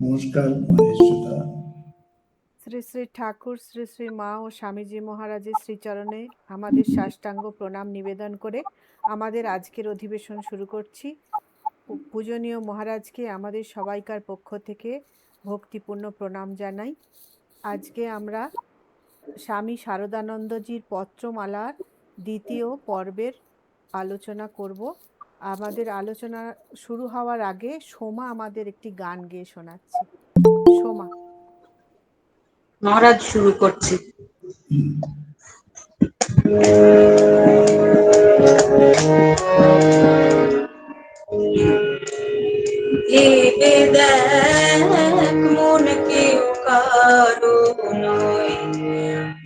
নমস্কার মহেশদা। শ্রী শ্রী ঠাকুর, শ্রী শ্রী মা ও স্বামীজি মহারাজের শ্রীচরণে আমাদের সাষ্টাঙ্গ প্রণাম নিবেদন করে আমাদের আজকের অধিবেশন শুরু করছি। পূজনীয় মহারাজকে আমাদের সবাইকার পক্ষ থেকে ভক্তিপূর্ণ প্রণাম জানাই। আজকে আমরা স্বামী শারদানন্দজির পত্রমালার দ্বিতীয় পর্বের আলোচনা করব। আমাদের আলোচনা শুরু হওয়ার আগে সোমা আমাদের একটি গান গেয়ে শোনাচ্ছে। সোমা। মহারাজ শুরু করছি। ভেবে দেখ মন কেউ কারো নয়,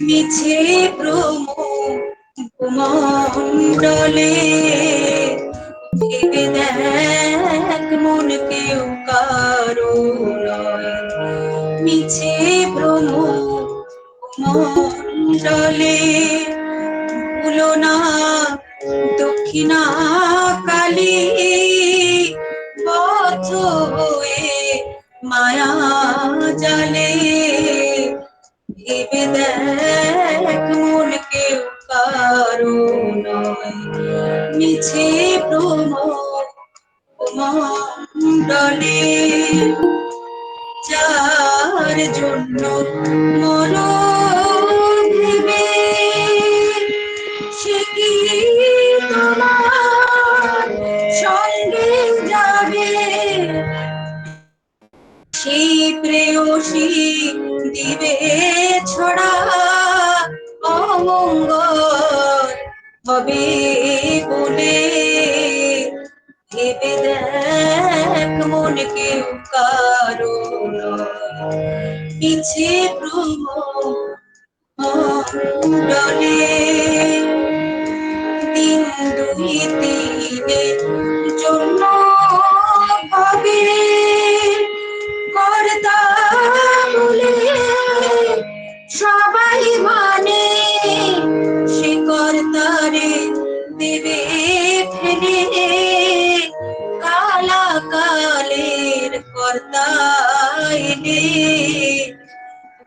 মিছে ভ্রম মণ্ডলে। ভেবে দেখ মন কেউ কারো নয়, মিছে ভ্রম মণ্ডলে। ভুলো না দক্ষিণা কালী, বদ্ধ হয়ে মায়া জালে। ভেবে দেখ মন কেউ কারো নয়, মিছে ভ্রম মণ্ডলে। যার জন্য মন ভেবে, সে কি তোমার সঙ্গে যাবে? সেই প্রেয়সী দিবে ছড়া, অমঙ্গল হবে বলে। ভেবে দেখ মন কেউ কারো নয়, মিছে ভ্রম মণ্ডলে। দিন দুই দিনের জন্য ভাবে কর্তা বলে সবাই মানে, সে কর্তারে দেবে ফেলে। কালা কালের কর্তা এলে,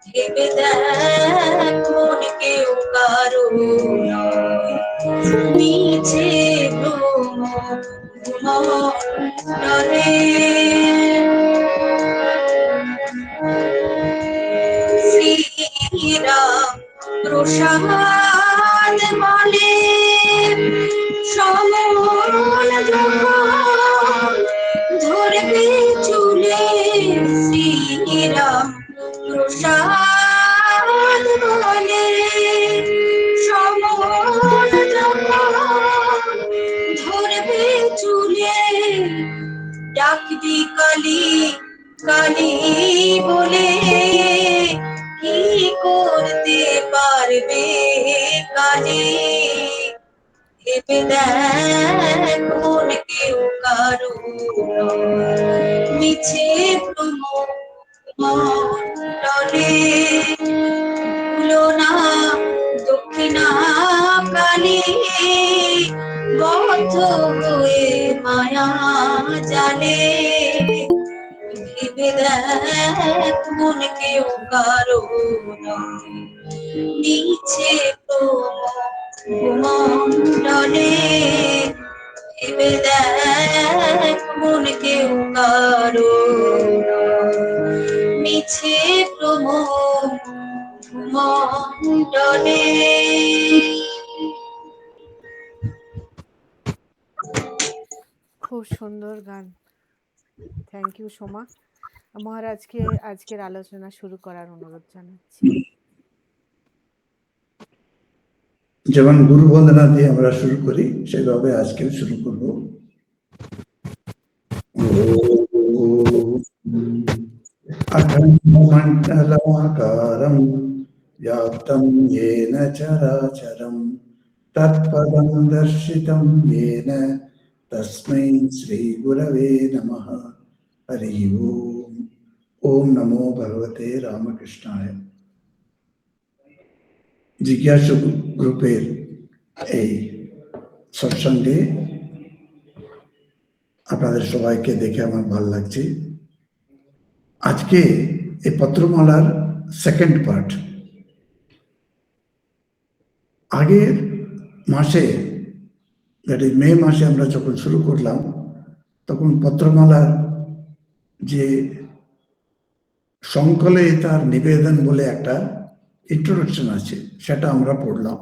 ভেবে দেখ মন কেউ কারো নয়, মিছে ভ্রম মণ্ডলে। শ্রীরাম প্রসাদ বলে সমন যখন ধরবে চুলে। শ্রীরাম প্রসাদ বলে সমন যখন ধরবে চুলে। ডাকবি কালী কালী বলে, কি করতে পারবে কালী? ভেবে দেখ মন কেউ কারো নয়, মিছে ভ্রম মণ্ডলে। ভুলো না দক্ষিণা কালী, বদ্ধ হয়ে মায়া জালে। ভেবে দেখ মন কেউ কারো নয়, মিছে ভ্রম মণ্ডলে। ভেবে দেখ মন কেউ কারো নয়, মিছে ভ্রম মণ্ডলে। খুব সুন্দর গান, থ্যাংক ইউ সোমা। মহারাজকে আজকের আলোচনা শুরু করার অনুরোধ জানাচ্ছি। যেমন গুরু বন্দনা দিয়ে আমরা শুরু করি, সেভাবে আজকে শুরু করব। अखण्डमण्डलाकारं व्याप्तं येन चराचरं तत्पदं दर्शितं येन तस्मै श्रीगुरवे नमः। हरि ओम। ओम नमो भगवते रामकृष्णाय। जिज्ञासु ग्रुपेर এই সৎসঙ্গে আপনাদের সবাইকে দেখে আমার ভালো লাগছে। আজকে এই পত্রমালার সেকেন্ড পার্ট। আগের মাসে, দ্যাট ইজ মে মাসে আমরা যখন শুরু করলাম, তখন পত্রমালার যে সংকলে তার নিবেদন বলে একটা ইন্ট্রোডাকশন আছে, সেটা আমরা পড়লাম।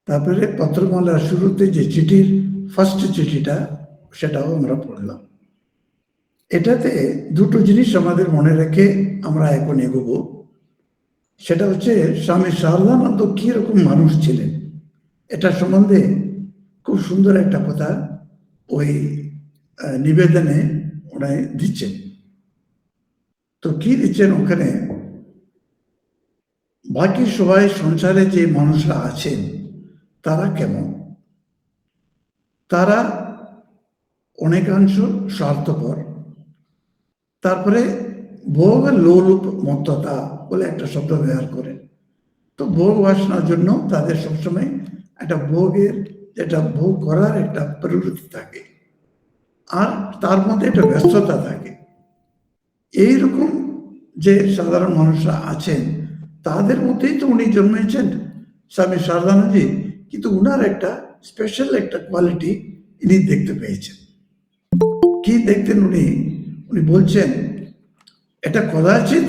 তারপরে পত্রমালার শুরুতে যে চিঠির ফার্স্ট চিঠিটা, সেটাও আমরা পড়লাম। এটাতে দুটো জিনিস আমাদের মনে রেখে আমরা এখন এগোবো। সেটা হচ্ছে স্বামী শারদানন্দ কিরকম মানুষ ছিলেন, এটা সম্বন্ধে খুব সুন্দর একটা কথা ওই নিবেদনে ওনায় দিচ্ছেন। তো কি দিচ্ছেন ওখানে? বাকি সবাই সংসারে যে মানুষরা আছেন তারা কেমন? তারা অনেকাংশ স্বার্থপর, তারপরে ভোগ লোলুপ মত্ততা বলে একটা শব্দ ব্যবহার করেন। তো ভোগ বাসনার জন্য তাদের সবসময় একটা ভোগের, যেটা ভোগ করার একটা প্রবৃত্তি থাকে, আর তার মধ্যে একটা ব্যস্ততা থাকে। এইরকম যে সাধারণ মানুষরা আছেন তাদের মধ্যেই তো উনি জন্মেছেন স্বামী শারদানন্দজি। কিন্তু উনার একটা স্পেশাল একটা কোয়ালিটি ইনি দেখতে পেয়েছেন। কি দেখতেন উনি? উনি বলছেন এটা কদাচিৎ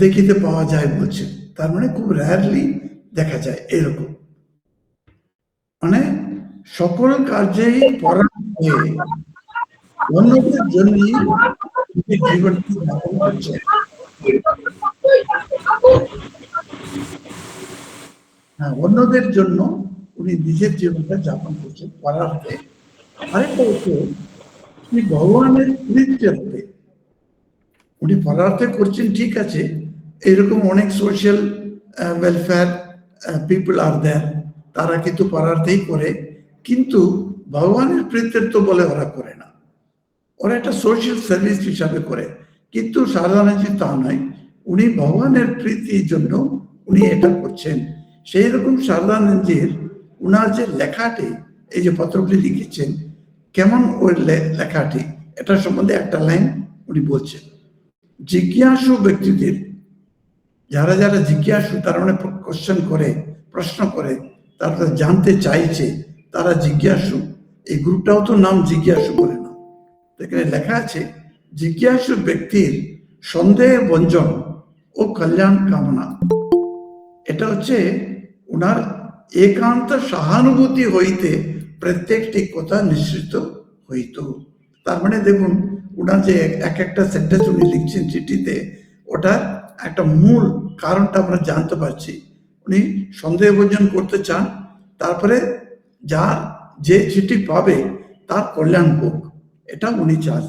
দেখিতে পাওয়া যায় বলছেন, তার মানে খুব রেয়ারলি দেখা যায় এরকম। মানে সকল কার্যেই পরামর্শে অন্যদের জন্যই জীবনকে যাপন করছেন। হ্যাঁ, অন্যদের জন্য উনি নিজের জীবনটা যাপন করছেন পরার্থে। আরেকটা হচ্ছে উনি ভগবানের প্রীত্যর্থে উনি পরার্থে করছেন, ঠিক আছে। এরকম অনেক সোশ্যাল ওয়েলফেয়ার পিপল আর দেয়ার, তারা কিন্তু পরার্থেই করে, কিন্তু ভগবানের প্রীত্যর্থ বলে ওরা করে না, ওরা একটা সোশ্যাল সার্ভিস হিসাবে করে। কিন্তু সারদানন্দজি তা নয়, উনি ভগবানের প্রীতির জন্য উনি এটা করছেন। সেই রকম সারদানন্দজির উনার যে লেখাটি, এই যে পত্রগুলি লিখেছেন, কেমন ওই লেখাটি, এটার সম্বন্ধে একটা লাইন উনি বলছেন। জিজ্ঞাসু ব্যক্তিদের, যারা যারা জিজ্ঞাসু, তার মানে কোশ্চেন করে, প্রশ্ন করে, তারা জানতে চাইছে, তারা জিজ্ঞাসু। এই গ্রুপটাও তো নাম জিজ্ঞাসু বলে না। এখানে লেখা আছে জিজ্ঞাসু ব্যক্তির সন্দেহ ভঞ্জন ও কল্যাণ কামনা। এটা হচ্ছে ওনার একান্ত সহানুভূতি হইতে প্রত্যেকটি কথা নিশ্চিত হইত। তার মানে দেখুন, ওনার যে এক একটা সেন্টেন্স উনি লিখছেন চিঠিতে, ওটার একটা মূল কারণটা আমরা জানতে পারছি। উনি সন্দেহ ভঞ্জন করতে চান, তারপরে যে চিঠি পাবে তার কল্যাণ হোক, এটা উনি চান।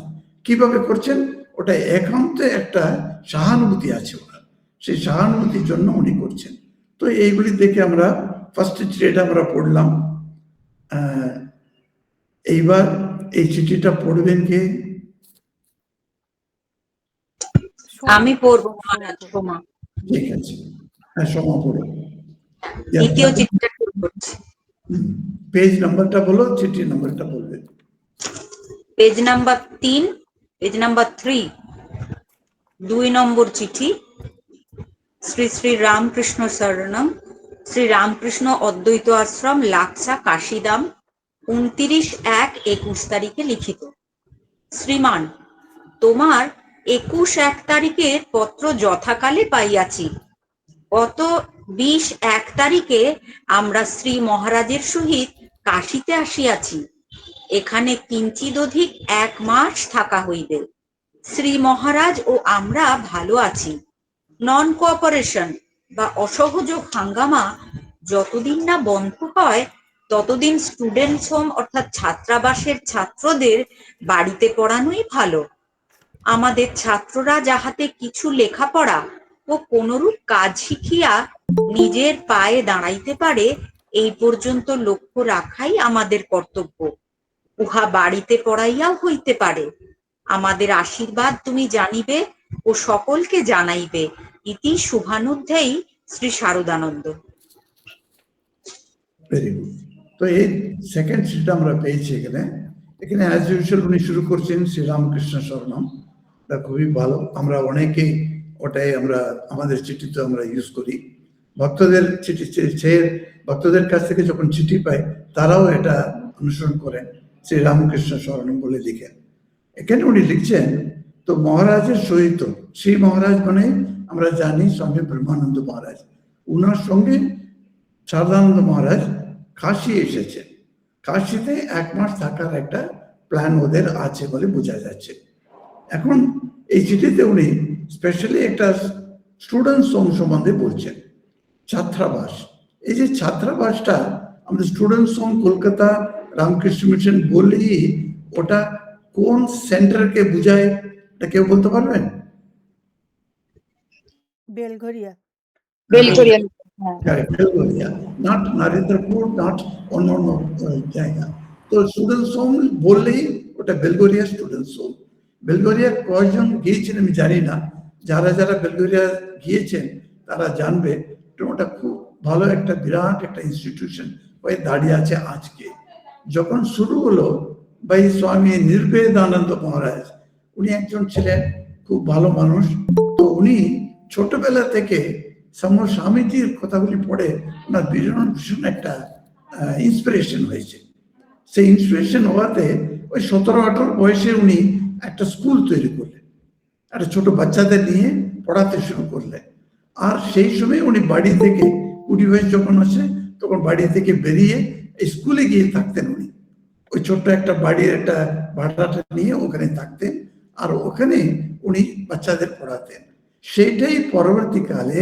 কিভাবে করছেন? ওটা একান্তে একটা সহানুভূতি আছে ওনার, সেই সহানুভূতির জন্য উনি করছেন। তো এইগুলি দেখে আমরা ফার্স্ট চিঠিটা আমরা পড়লাম। এইবার এই চিঠিটা পড়বেন কে? আমি পড়বো মহারাজ। সোমা। ঠিক আছে, হ্যাঁ, সোমা পড়ো। দ্বিতীয় চিঠিটা শুরু করছি। পেজ নাম্বারটা বলো, চিঠি নাম্বারটা বলবে। পেজ নাম্বার 3, পেজ নাম্বার 3, 2 নম্বর চিঠি। শ্রী শ্রী রামকৃষ্ণ শরণম, শ্রী রামকৃষ্ণ অদ্বৈত আশ্রম, লাকসা, কাশিদাম, 29/1/21 তারিখে লিখিত। শ্রীমান, তোমার 21 তারিখের পত্র যথাকালে পাইয়াছি। গত 20 তারিখে আমরা শ্রী মহারাজের সহিত কাশীতে আসিয়াছি। এখানে কিঞ্চিত অধিক 1 মাস থাকা হইবে। শ্রী মহারাজ ও আমরা ভালো আছি। নন কোঅপারেশন বা অসহযোগ হাঙ্গামা যতদিন না বন্ধ হয় ততদিন স্টুডেন্টস হোম অর্থাৎ ছাত্রাবাসের ছাত্রদের বাড়িতে পড়ানোই ভালো। আমাদের ছাত্ররা যাহাতে কিছু লেখাপড়া ও কোনরূপ কাজ শিখিয়া নিজের পায়ে দাঁড়াইতে পারে, এই পর্যন্ত লক্ষ্য রাখাই আমাদের কর্তব্য। উহা বাড়িতে পড়াইয়াও হইতে পারে। আমাদের আশীর্বাদ তুমি জানিবে ও সকলকে জানাইবে। ইতি শুভানুধ্যায়ী শ্রী শারদানন্দ। Very good. তো এই সেকেন্ড চিঠিটা আমরা পেয়েছি এখানে। এখানে অ্যাজ ইউজুয়াল উনি শুরু করছেন শ্রী রামকৃষ্ণ শরণম। ওটা খুবই ভালো। আমরা অনেকেই ওটাই আমরা আমাদের চিঠিতে আমরা ইউজ করি। ভক্তদের চিঠি ভক্তদের কাছ থেকে যখন চিঠি পাই তারাও এটা অনুসরণ করেন, শ্রী রামকৃষ্ণ শরণম বলে লিখেন। এখানে উনি লিখছেন, তো মহারাজের সহিত, শ্রী মহারাজ মানে আমরা জানি স্বামী ব্রহ্মানন্দ মহারাজ, উনার সঙ্গে সারদানন্দ মহারাজ কাশী এসেছেন। কাশীতে 1 মাস থাকার একটা প্ল্যান ওদের আছে বলে বোঝা যাচ্ছে। এখন এই চিঠিতে উনি স্পেশালি একটা স্টুডেন্টস হোম সম্বন্ধে বলছেন, ছাত্রাবাস। এই যে ছাত্রাবাসটা আমাদের students home Kolkata Ramakrishna mission বলেই, ওটা কোন সেন্টারকে বোঝায় এটা কেউ বলতে পারবেন? বেলঘরিয়া। বেলঘরিয়া। বেলঘরিয়া, নট নরেন্দ্রপুর, নট অন্য জায়গা। তো স্টুডেন্টস হোম বললেই ওটা বেলঘরিয়া স্টুডেন্টস হোম। বেলঘরিয়া কয়জন গিয়েছেন আমি জানি না, যারা যারা বেলঘরিয়া গিয়েছেন তারা জানবে। ওটা খুব ভালো একটা বিরাট একটা ইনস্টিটিউশন হয়ে দাঁড়িয়ে আছে আজকে। যখন শুরু হলো বাই স্বামী নির্বেদানন্দ মহারাজ, উনি একজন ছিলেন খুব ভালো মানুষ। তো উনি ছোটবেলা থেকে স্বামীজির কথাগুলি পড়ে ওনার ভীষণ একটা ইন্সপিরেশন হয়েছে। সেই ইন্সপিরেশন হওয়াতে ওই 17-18 বয়সে উনি একটা স্কুল তৈরি করলেন, একটা ছোট বাচ্চাদের নিয়ে পড়াতে শুরু করলেন। আর সেই সময় উনি বাড়ি থেকে 20 বয়স যখন আসে তখন বাড়ি থেকে বেরিয়ে এই স্কুলে গিয়ে থাকতেন। উনি ওই ছোট্ট একটা বাড়ির একটা ভাড়াটা নিয়ে ওখানে থাকতেন, আর ওখানে উনি বাচ্চাদের পড়াতেন। সেটাই পরবর্তীকালে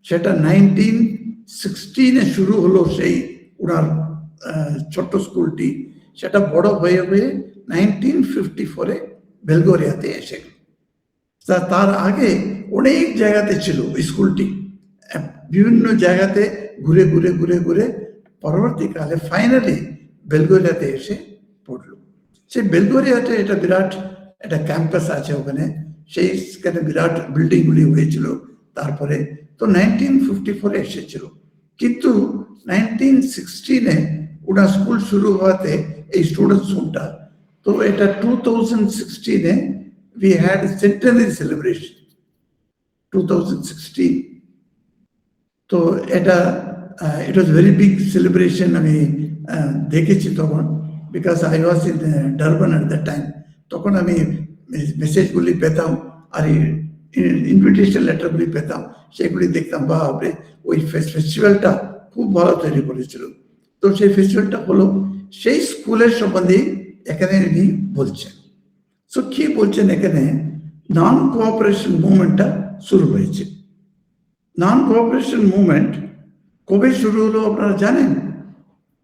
সেটা 1916-এ শুরু হলো সেই ওনার ছোট্ট স্কুলটি। সেটা বড় হয়ে 1954-এ বেলঘরিয়াতে এসে, তার আগে অনেক জায়গাতে ছিল স্কুলটি, বিভিন্ন জায়গাতে ঘুরে ঘুরে ঘুরে ঘুরে পরবর্তীকালে ফাইনালি বেলঘরিয়াতে এসে পড়লো। সেই বেলঘরিয়াতে এটা বিরাট একটা ক্যাম্পাস আছে ওখানে, সেইখানে বিরাট বিল্ডিংগুলি হয়েছিল। তারপরে তো 1954-এ এসেছিল, কিন্তু 1916-এ ওটা স্কুল শুরু হওয়াতে এই স্টুডেন্টস হোমটা, তো এটা 2016-এ we had a centenary celebration 2016. তো এটা it was very big celebration. আমি দেখেছি তখন, because I was in Durban at that time. তখন আমি মেসেজগুলি পেতাম আর ইনভিটেশন লেটারগুলি পেতাম, সেগুলি দেখতাম। বাপরে, ওই ফেস্টিভ্যালটা খুব ভালো তৈরি করেছিল। তো সেই ফেস্টিভ্যালটা হলো, সেই স্কুলের সম্বন্ধেই এখানে উনি বলছেন। সো কি বলছেন এখানে, নন কোঅপারেশন মুভমেন্টটা শুরু হয়েছে। নন কোঅপারেশন মুভমেন্ট কবে শুরু হলো আপনারা জানেন?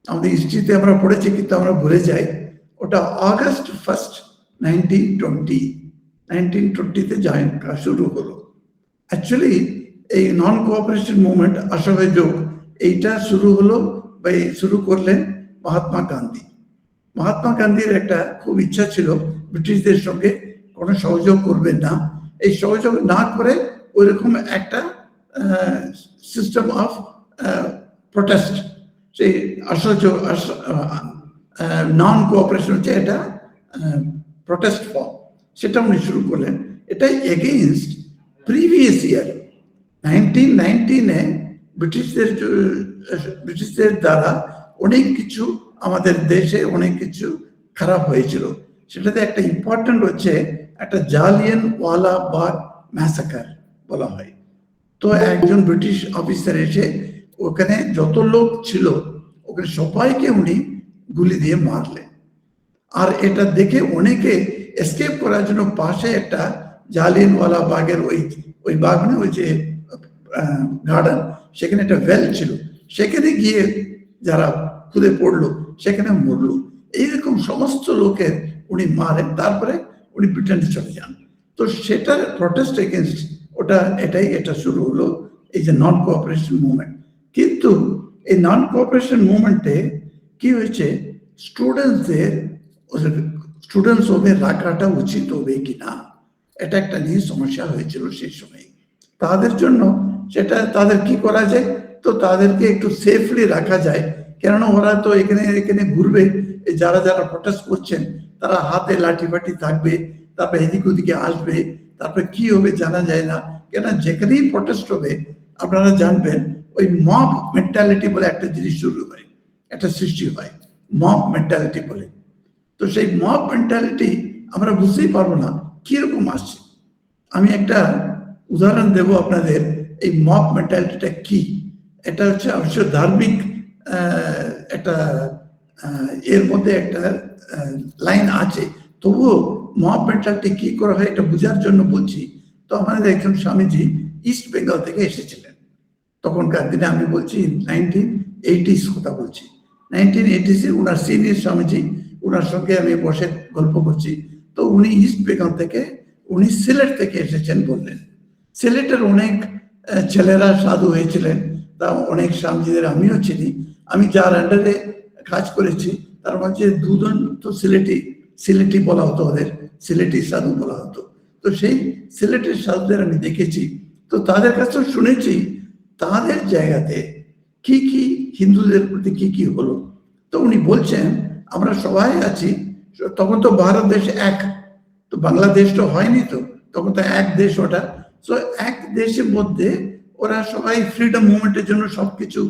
আমাদের হিস্ট্রিতে আমরা পড়েছি কিন্তু আমরা ভুলে যাই। ওটা August 1st, 1920-তে শুরু হলো। অ্যাকচুয়ালি এই নন কোঅপারেশন মুভমেন্ট, অসহযোগ, এইটা শুরু হলো বা শুরু করলেন মহাত্মা গান্ধী। মহাত্মা গান্ধীর একটা খুব ইচ্ছা ছিল ব্রিটিশদের সঙ্গে কোনো সহযোগ করবেন না, এই সহযোগ না করে ওইরকম একটা সিস্টেম অফ প্রোটেস্ট, সেই অসহযোগ নন কোঅপারেশন হচ্ছে এটা প্রোটেস্ট ফর্ম, সেটা উনি শুরু করলেন। এটাই এগেইনস্ট প্রিভিয়াস ইয়ার 1919-এ ব্রিটিশদের দ্বারা অনেক কিছু আমাদের দেশে অনেক কিছু খারাপ হয়েছিল। সেটাতে একটা ইম্পর্টেন্ট হচ্ছে একটা জালিয়ানওয়ালাবাগ ম্যাসাকার বলা হয়। তো একজন ব্রিটিশ অফিসার এসে ওখানে যত লোক ছিল ওখানে সবাইকে উনি গুলি দিয়ে মারলেন। আর এটা দেখে অনেকে এসকেপ করার জন্য পাশে একটা জালিয়ানওয়ালাবাগের ওই বাগ মানে ওই যে গার্ডেন, সেখানে একটা ওয়েল ছিল, সেখানে গিয়ে যারা খুদে পড়লো সেখানে মরলো। এইরকম সমস্ত লোকের উনি মারেন, তারপরে উনি ব্রিটেনে চলে যান। তো সেটার প্রটেস্ট এগেনস্ট এটা শুরু হলো, এই যে নন কোঅপারেশন মুভমেন্ট। কিন্তু এই নন কোঅপারেশন মুভমেন্টে কি হয়েছে, স্টুডেন্টস হোমে রাখাটা উচিত হবে কিনা, এটা একটা নিয়ে সমস্যা হয়েছিল সেই সময়। তাদের জন্য সেটা তাদের কি করা যায়, তো তাদেরকে একটু সেফলি রাখা যায়, কেননা ওরা তো এখানে ঘুরবে, যারা যারা প্রটেস্ট করছেন তারা হাতে লাঠি ফাঠি থাকবে, তারপরে এদিক ওদিকে আসবে, তারপরে কি হবে জানা যায় না। কেন যেখানেই প্রটেস্ট হবে আপনারা জানবেন ওই মব মেন্টালিটি বলে একটা জিনিস শুরু হয়, একটা সৃষ্টি হয় মব মেন্টালিটি বলে। তো সেই মব মেন্টালিটি আমরা বুঝতেই পারবো না কিরকম আসছে। আমি একটা উদাহরণ দেব আপনাদের, এই মব মেন্টালিটিটা কি। এটা হচ্ছে অবশ্য ধার্মিক একটা এর মধ্যে একটা লাইন আছে, তবুও মব মেন্টালিটি কি করা হয় এটা বোঝার জন্য বলছি। তো আমাদের একজন স্বামীজি ইস্ট বেঙ্গল থেকে এসেছিলেন তখনকার দিনে, আমি বলছি 1980s কথা বলছি। 1980s উনার সিনিয়র স্বামীজি, উনার সঙ্গে আমি বসে গল্প করছি। তো উনি ইস্ট বেঙ্গল থেকে, উনি সিলেট থেকে এসেছেন বললেন। সিলেটের অনেক ছেলেরা সাধু হয়েছিলেন, তা অনেক স্বামীজিদের আমিও চিনি। আমি যার আন্ডারে কাজ করেছি তার মধ্যে দুজন তো সিলেটি বলা হতো, ওদের সিলেটি সাধু বলা হতো। তো সেই সিলেটের সাধুদের আমি দেখেছি, তো তাদের কাছেও শুনেছি তাদের জায়গাতে কি কি হিন্দুদের প্রতি কি কি হলো। তো উনি বলছেন আমরা সবাই আছি, তখন তো ভারত দেশ এক, তো বাংলাদেশ তো হয়নি, তো তখন তো এক দেশ ওটা। তো এক দেশের মধ্যে ওরা সবাই ফ্রিডম মুভমেন্টের জন্য সবকিছু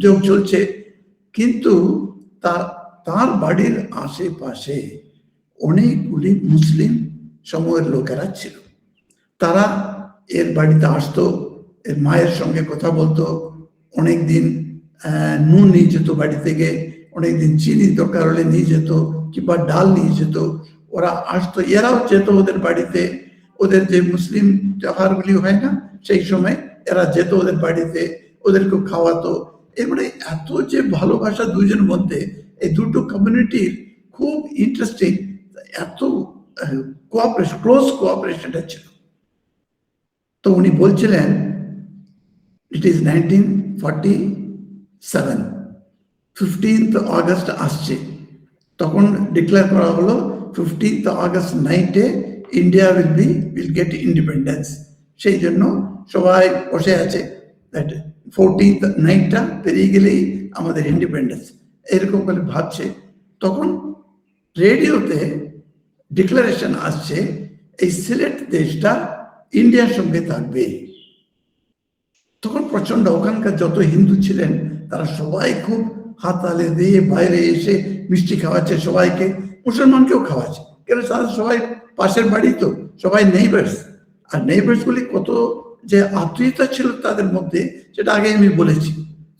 যোগ চলছে, কিন্তু তার বাড়ির আশেপাশে অনেকগুলি মুসলিম সমূহের লোকেরা ছিল। তারা এর বাড়িতে আসতো, এর মায়ের সঙ্গে কথা বলতো, অনেকদিন নুন নিয়ে যেত বাড়ি থেকে, অনেকদিন চিনি দরকার হলে নিয়ে যেত, কিংবা ডাল নিয়ে যেত। ওরা আসতো, এরাও যেত ওদের বাড়িতে, ওদের যে মুসলিম ত্যোহারগুলি হয় না সেই সময় এরা যেত ওদের বাড়িতে, ওদেরকে খাওয়াতো। এবারে এত যে ভালোবাসা দুইজনের মধ্যে, এই দুটো কমিউনিটির খুব ইন্টারেস্টিং, এত কোঅপারেশন, ক্লোজ কোঅপারেশনটা ছিল। তো উনি বলছিলেন ইট ইজ 1947, 15th অগস্ট আসছে, তখন ডিক্লেয়ার করা হলো 15th অগস্ট নাইটে ইন্ডিয়া উইল গেট ইন্ডিপেন্ডেন্স। সেই জন্য সবাই বসে আছে, 14th নাইটটা পেরিয়ে গেলেই আমাদের ইন্ডিপেন্ডেন্স, এরকম করে ভাবছে। তখন রেডিওতে ডিক্লারেশন আসছে এই সিলেট দেশটা ইন্ডিয়ার সঙ্গে থাকবে। তখন প্রচন্ড ওখানকার যত হিন্দু ছিলেন তারা সবাই খুব হাততালি দিয়ে বাইরে এসে মিষ্টি খাওয়াচ্ছে সবাইকে, মুসলমানকেও খাওয়াচ্ছে, কেন তারা সবাই পাশের বাড়ি, তো সবাই নেইবার্স। আর নেইবার্স গুলি কত যে আত্মীয়তা ছিল তাদের মধ্যে, সেটা আগে আমি বলেছি।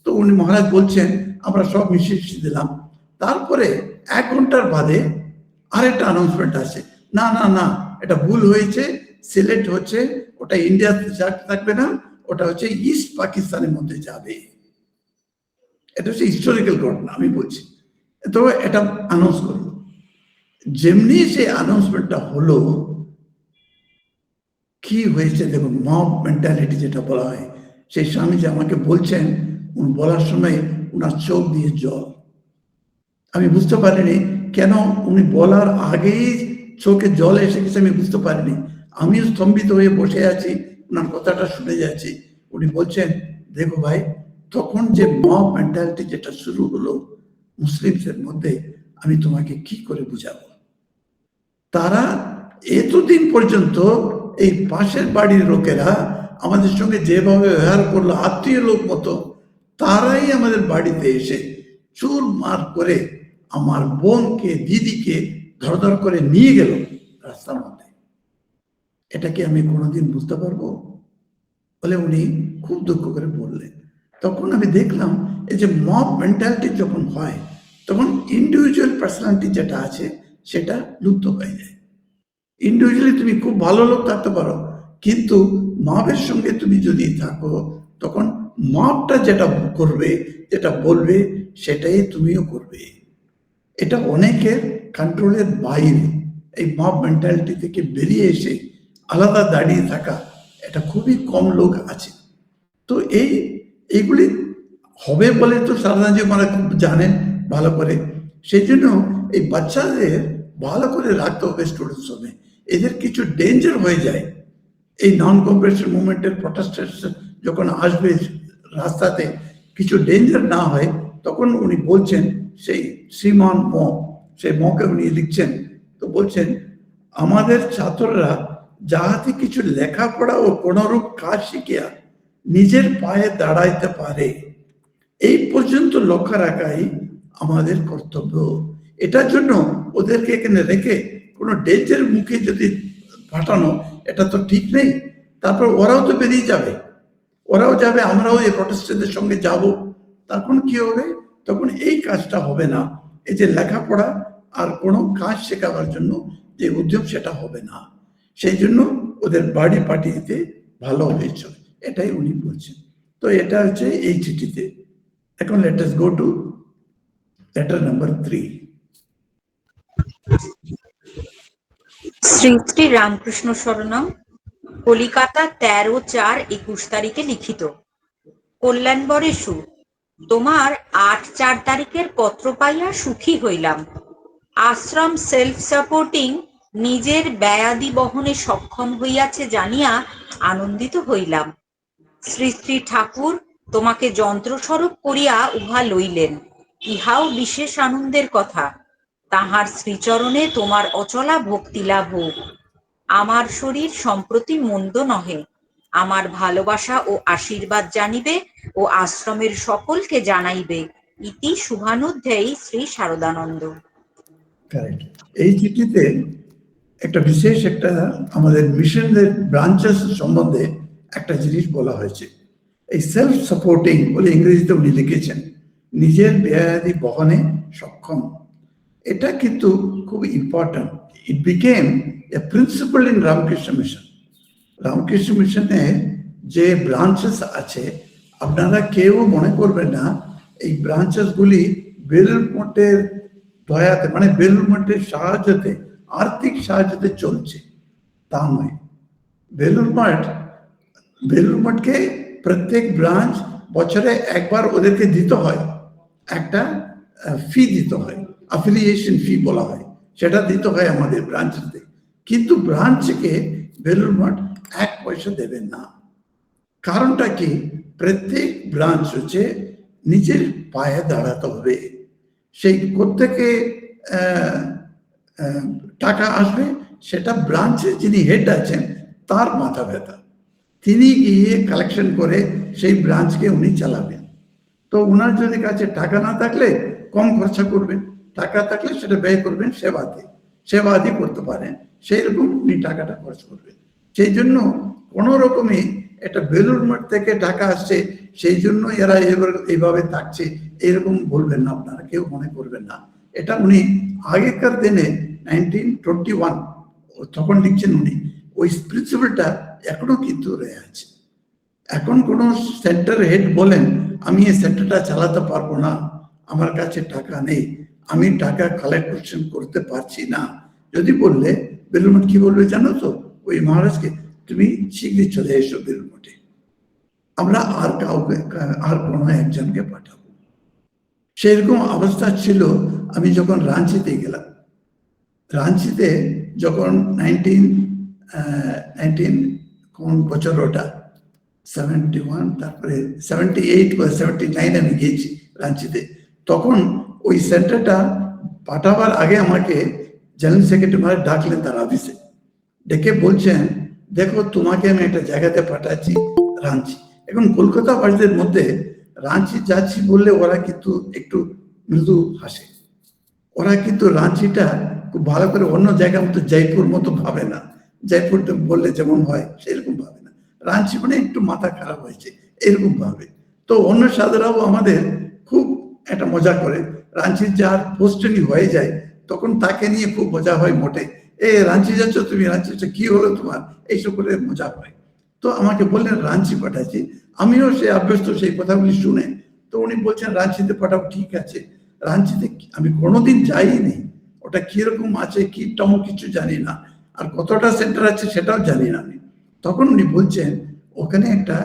তো উনি মহারাজ বলছেন আমরা সব মিশিয়ে দিলাম। তারপরে 1 ঘন্টার বাদে আরেকটা অ্যানাউন্সমেন্ট আছে, না না না এটা ভুল হয়েছে, সিলেট হচ্ছে ওটা ইন্ডিয়াতে থাকবে না, ওটা হচ্ছে ইস্ট পাকিস্তানের মধ্যে যাবে। এটা হচ্ছে হিস্টোরিক্যাল ঘটনা আমি বলছি। তো এটা অ্যানাউন্স করলো, যেমনি সেই অ্যানাউন্সমেন্টটা হলো কি হয়েছে দেখুন, মব মেন্টালিটি যেটা বলা হয়। সেই স্বামীজি আমাকে বলছেন, বলার সময় উনার চোখ দিয়ে জল। আমি বুঝতে পারিনি কেন উনি বলার আগেই চোখে জল এসে গেছে, আমি বুঝতে পারিনি। আমিও স্তম্ভিত হয়ে বসে আছি, ওনার কথাটা শুনে যাচ্ছি। উনি বলছেন দেখো ভাই, তখন যে মব মেন্টালিটি যেটা শুরু হলো মুসলিমদের মধ্যে, আমি তোমাকে কি করে বুঝাবো। তারা এতদিন পর্যন্ত এই পাশের বাড়ির লোকেরা আমাদের সঙ্গে যেভাবে ব্যবহার করলো আত্মীয় লোক মতো, তারাই আমাদের বাড়িতে এসে চুর মার করে আমার বোনকে, দিদিকে ধর করে নিয়ে গেল রাস্তার মধ্যে। এটা কি আমি কোনোদিন বুঝতে পারবো বলে উনি খুব দুঃখ করে বললেন। তখন আমি দেখলাম এই যে মব মেন্টালিটি যখন হয়, তখন ইন্ডিভিজুয়াল পার্সোনালিটি যেটা আছে সেটা লুপ্ত হয়ে যায়। ইন্ডিভিজুয়ালি তুমি খুব ভালো লোক থাকতে পারো, কিন্তু মবের সঙ্গে তুমি যদি থাকো, তখন মবটা যেটা করবে, যেটা বলবে, সেটাই তুমিও করবে। এটা অনেকের কন্ট্রোলের বাইরে। এই মব মেন্টালিটি থেকে বেরিয়ে এসে আলাদা দাঁড়িয়ে থাকা, এটা খুবই কম লোক আছে। তো এইগুলি হবে বলে তো সারদাজি মহারাজ খুব জানেন ভালো করে। সেই জন্য এই বাচ্চাদের ভালো করে রাখতে হবে স্টুডেন্টস হবে। এদের কিছু ডেঞ্জার হয়ে যায় এই নন কোঅপারেশন মুভমেন্টের প্রটেস্টেশন যখন আসবে রাস্তাতে, কিছু ডেঞ্জার না হয়। তখন উনি বলছেন সেই শ্রীমান ম, সেই মকে উনি লিখছেন, তো বলছেন আমাদের ছাত্ররা যাহাতে কিছু লেখাপড়া ও কোনরূপ কাজ শিখিয়া নিজের পায়ে দাঁড়াইতে পারে, এই পর্যন্ত লক্ষ্য রাখাই আমাদের কর্তব্য। এটার জন্য ওদেরকে এখানে রেখে কোনো ডেঞ্জের মুখে যদি পাঠানো, এটা তো ঠিক নেই। তারপর ওরাও তো বেরিয়ে যাবে, ওরাও যাবে, আমরাও এই প্রটেস্ট্যান্টদের সঙ্গে যাব, তখন কি হবে? তখন এই কাজটা হবে না। এই যে লেখাপড়া আর কোনো কাজ শেখাবার জন্য যে উদ্যম, সেটা হবে না। সেই জন্য ওদের বাড়ি পাঠিয়ে দিতে ভালো হয়েছে, এটাই উনি বলছেন। তো এটা হচ্ছে এই চিঠিতে। এখন let us go to letter number 3। Shri Shri Ramakrishna শরণম, কলিকাতা 13/4/21 তারিখে লিখিত। কল্যাণবরেষু, তোমার 8/4 তারিখের পত্র পাইয়া সুখী হইলাম। আশ্রম সেলফ সাপোর্টিং নিজের ব্যয়াদি বহনে সক্ষম হইয়াছে জানিয়া আনন্দিত হইলাম। শ্রী শ্রী ঠাকুর তোমাকে যন্ত্রস্বরূপ করিয়া উহা লইলেন, ইহাও বিশেষ আনন্দের কথা। তাহার শ্রীচরণে তোমার অচলা ভক্তি লাভ হোক। আমার শরীর সম্প্রতি মন্দ নহে। আমার ভালোবাসা ও আশীর্বাদ জানিবে ও আশ্রমের সকলকে জানাইবে। ইতি শুভানুধ্যায়ী শ্রী শারদানন্দ। কারেক্ট। এই চিঠিতে একটা বিশেষ একটা আমাদের মিশনের ব্রাঞ্চেস সম্বন্ধে একটা জিনিস বলা হয়েছে। এই সেলফ সাপোর্টিং বলে ইংরেজিতে উনি লিখেছেন, নিজের ব্যয়াদি বহনে সক্ষম। এটা কিন্তু খুব important. It became A principal in Ramakrishna mission. Ramakrishna মিশনে যে ব্রাঞ্চেস আছে, আপনারা কেউ মনে করবেন না এই ব্রাঞ্চেসগুলি বেলুড় মঠের দয়াতে, মানে বেলুড় মঠের সাহায্যতে, আর্থিক সাহায্যতে চলছে, তা নয়। বেলুড় মঠকে প্রত্যেক ব্রাঞ্চ বছরে একবার ওদেরকে দিতে হয়, একটা ফি দিতে হয়, অ্যাফিলিয়েশন ফি বলা হয়, সেটা দিতে হয় আমাদের ব্রাঞ্চে। কিন্তু ব্রাঞ্চকে বেলুড় মঠ 1 পয়সা দেবেন না। কারণটা কি? প্রত্যেক ব্রাঞ্চ হচ্ছে নিজের পায়ে দাঁড়াতে হবে। সেই প্রত্যেকে টাকা আসবে, সেটা ব্রাঞ্চের যিনি হেড আছেন তার মাথা ব্যথা। তিনি গিয়ে কালেকশন করে সেই ব্রাঞ্চকে উনি চালাবেন। তো ওনার যদি কাছে টাকা না থাকলে কম খরচা করবেন, টাকা থাকলে সেটা ব্যয় করবেন সেবাদি করতে পারেন, সেই রকম উনি টাকাটা খরচ করবেন। সেই জন্য কোনো রকমে এটা বেলুড় মঠ থেকে টাকা আসছে সেই জন্য এরা এইভাবে থাকছে, এরকম বলবেন না, আপনারা কেউ মনে করবেন না। এটা উনি আগেকার দিনে 1921 তখন লিখছেন উনি, ওই প্রিন্সিপালটা এখনো কিন্তু রয়ে আছে। এখন কোনো সেন্টার হেড বলেন আমি এই সেন্টারটা চালাতে পারবো না, আমার কাছে টাকা নেই, আমি টাকা কালেকশন করতে পারছি না, যদি বললে বেলুড় মঠ কি বলবে জানো তো? ওই মহারাজকে তুমি শীঘ্রই চলে এসো বেলুড় মঠে, আমরা আর কোনো একজনকে পাঠাবো। সেরকম অবস্থা ছিল। আমি যখন রাঞ্চিতে গেলাম, রাঞ্চিতে যখন 19 কোন বছর ওটা 71, তারপরে 78 বা 79 আমি গিয়েছি রাঞ্চিতে। তখন ওই সেন্টারটা পাঠাবার আগে আমাকে জেনারেল সেক্রেটারি ডাকলেন তার অফিসে, ডেকে বলছেন দেখো তোমাকে আমি একটা জায়গাতে পাঠাচ্ছি রাঞ্চি। এখন কলকাতা বাসীদের মধ্যে রাঞ্চি যাচ্ছি বললে ওরা কিন্তু একটু মৃদু হাসে, ওরা কিন্তু রাঞ্চিটা খুব ভালো করে অন্য জায়গার মতো জয়পুর মতো ভাবে না, জয়পুর বললে যেমন হয় সেরকম ভাবে না, রাঞ্চি মানে একটু মাথা খারাপ হয়েছে এরকম ভাবে। তো অন্য সাধুরাও আমাদের খুব একটা মজা করে, রাঞ্চির যার পোস্টিং হয়ে যায় তখন তাকে নিয়ে খুব মজা হয় মোটে, রাঞ্চি যাচ্ছ তুমি, রাঞ্চি কি হলো তোমার, এইসব করে মজা হয়। তো আমাকে বললেন রাঞ্চি পাঠাচ্ছি, আমিও সে অভ্যস্ত সেই কথাগুলি শুনে। তো উনি বলছেন রাঞ্চিতে পাঠাও, ঠিক আছে। রাঞ্চিতে আমি কোনোদিন যাইনি, ওটা কিরকম আছে কি তেমন কিছু জানি না, আর কতটা সেন্টার আছে সেটাও জানি না আমি। তখন উনি বলছেন ওখানে একটা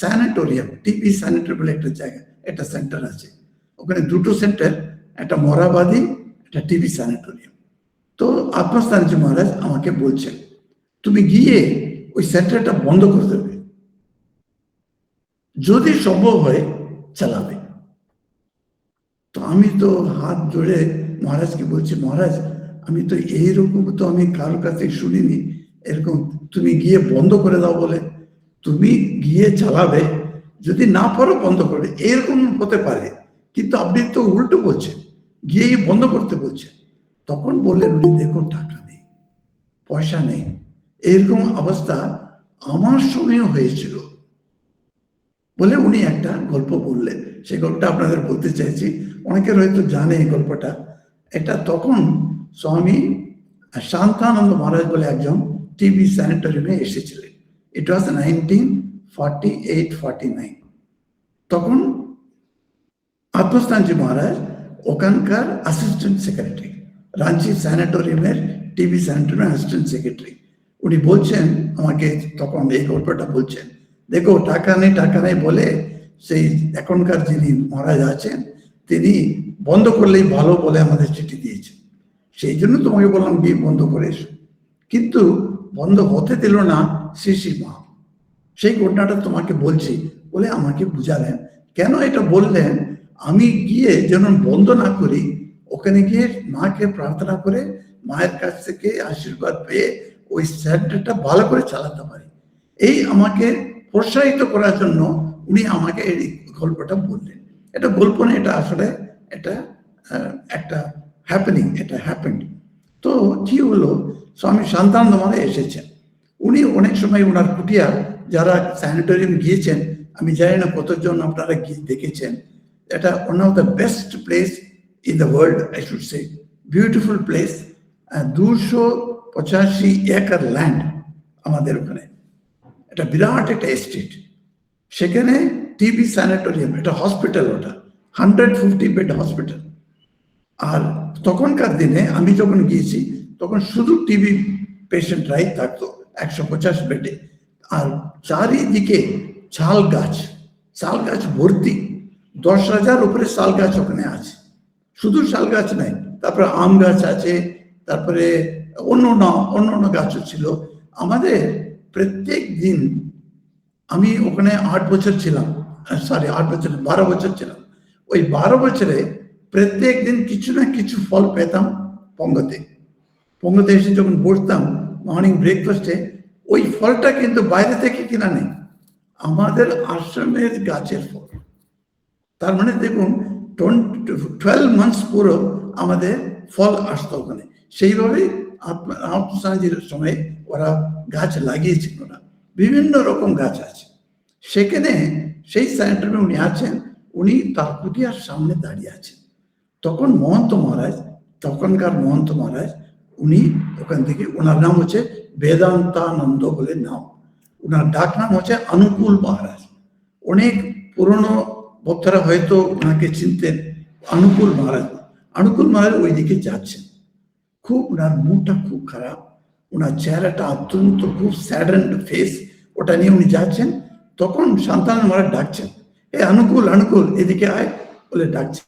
স্যানিটোরিয়াম, টিবি স্যানিটোরিয়াম বলে একটা জায়গা, একটা সেন্টার আছে, ওখানে দুটো সেন্টার, একটা মোরাবাদী, একটা টিবি স্যানিটোরিয়াম। তো আত্মস্থানজি মহারাজ আমাকে বলছেন তুমি গিয়ে ওই সেন্টারটা বন্ধ করে দেবে, যদি সম্ভব হয় চালাবে। তো আমি তো হাত জোড়ে মহারাজকে বলছি মহারাজ আমি তো এইরকম তো আমি কারোর কাছে শুনিনি এরকম তুমি গিয়ে বন্ধ করে দাও বলে। তুমি গিয়ে চালাবে, যদি না পারো বন্ধ করে, এরকম হতে পারে, কিন্তু আপনি তো উল্টো বলছেন, গিয়েই বন্ধ করতে বলছেন। তখন বললেন উনি, দেখুন টাকা নেই, পয়সা নেই। এরকম অবস্থা আমার সময়ও হয়েছিল বলে উনি একটা গল্প বললেন। সেই গল্পটা আপনাদের বলতে চাইছি, অনেকের হয়তো জানে এই গল্পটা। এটা তখন স্বামী শান্তানন্দ মহারাজ বলে একজন টিবি স্যানিটোরিয়ামে এসেছিলেন। ইট ওয়াজ 1948-49। তখন আত্মস্থানজি মহারাজ ওখানকার অ্যাসিস্ট্যান্ট সেক্রেটারি, রাঞ্চি স্যানিটোরিয়ামের টিবি স্যানিটোরিয়ামের অ্যাসিস্ট্যান্ট সেক্রেটারি। উনি বলছেন আমাকে, তখন এই গল্পটা বলছেন, দেখো টাকা নেই বলে সেই এখনকার যিনি মহারাজ আছেন তিনি বন্ধ করলেই ভালো বলে আমাদের চিঠি দিয়েছেন, সেই জন্য তোমাকে বললাম গিয়ে বন্ধ করে এসো। কিন্তু বন্ধ হতে দিল না শ্রী মা। সেই ঘটনাটা তোমাকে বলছি বলে আমাকে বুঝালেন। কেন এটা বললেন, আমি গিয়ে যেন বন্ধ না করি, ওখানে গিয়ে মাকে প্রার্থনা করে মায়ের কাছ থেকে আশীর্বাদ পেয়ে ওই সেন্টারটা ভালো করে চালাতে পারি, এই আমাকে প্রোৎসাহিত করার জন্য উনি আমাকে এই গল্পটা বললেন। এটা গল্প না, এটা আসলে এটা একটা হ্যাপেনিং, এটা হ্যাপেন্ড। তো কি হলো, স্বামী শান্তানন্দ মহারাজ এসেছেন। উনি অনেক সময় ওনার কুটিয়া, যারা স্যানিটোরিয়াম গিয়েছেন, আমি জানি না কতজন আপনারা দেখেছেন, এটা one of the best place in the world, I should say, beautiful place. 285 acre land আমাদের ওখানে, এটা বিরাট একটা এস্টেট। সেখানে টিবি স্যানিটোরিয়াম, এটা হসপিটাল, ওটা 150 বেড হসপিটাল। আর তখনকার দিনে আমি যখন গিয়েছি তখন শুধু টিবি পেশেন্টরাই থাকতো 150 বেডে। আর চারিদিকে শাল গাছ ভর্তি, 10,000 উপরে শাল গাছ ওখানে আছে। শুধু শাল গাছ নাই, তারপরে আম গাছ আছে, তারপরে অন্য গাছও ছিল। আমাদের প্রত্যেক দিন, আমি ওখানে 8 বছর ছিলাম, 12 বছর ছিলাম। ওই 12 বছরে প্রত্যেক দিন কিছু না কিছু ফল পেতাম পঙ্গতে এসে যখন বসতাম মর্নিং ব্রেকফাস্টে, ওই ফলটা কিন্তু বাইরে থেকে কিনা নেই, আমাদের আশ্রমের গাছের ফল। তার মানে দেখুন 12 মান্থস পুরো আমাদের ফল আসতো ওখানে। সেইভাবেই আত্মসানজির সময় ওরা গাছ লাগিয়েছেন, ওরা বিভিন্ন রকম গাছ আছে সেখানে। সেই স্যানিটোরিয়ামে উনি আছেন, উনি তার কুটিয়ার সামনে দাঁড়িয়ে আছেন। তখন তখনকার মহন্ত মহারাজ, উনি ওখান থেকে, ওনার নাম হচ্ছে বেদান্তানন্দ বলে নাম, ওনার ডাক নাম হচ্ছে অনুকূল মহারাজ। অনেক পুরনো ভক্তরা হয়তো ওনাকে চিনতেন, অনুকূল মহারাজ ওইদিকে যাচ্ছেন। খুব ওনার মুখটা খুব খারাপ, ওনার চেহারাটা অত্যন্ত খুব স্যাডেন্ড ফেস, ওটা নিয়ে উনি যাচ্ছেন। তখন শান্তানন্দ মহারাজ ডাকছেন, এ অনুকূল এদিকে আয় বলে ডাকছেন।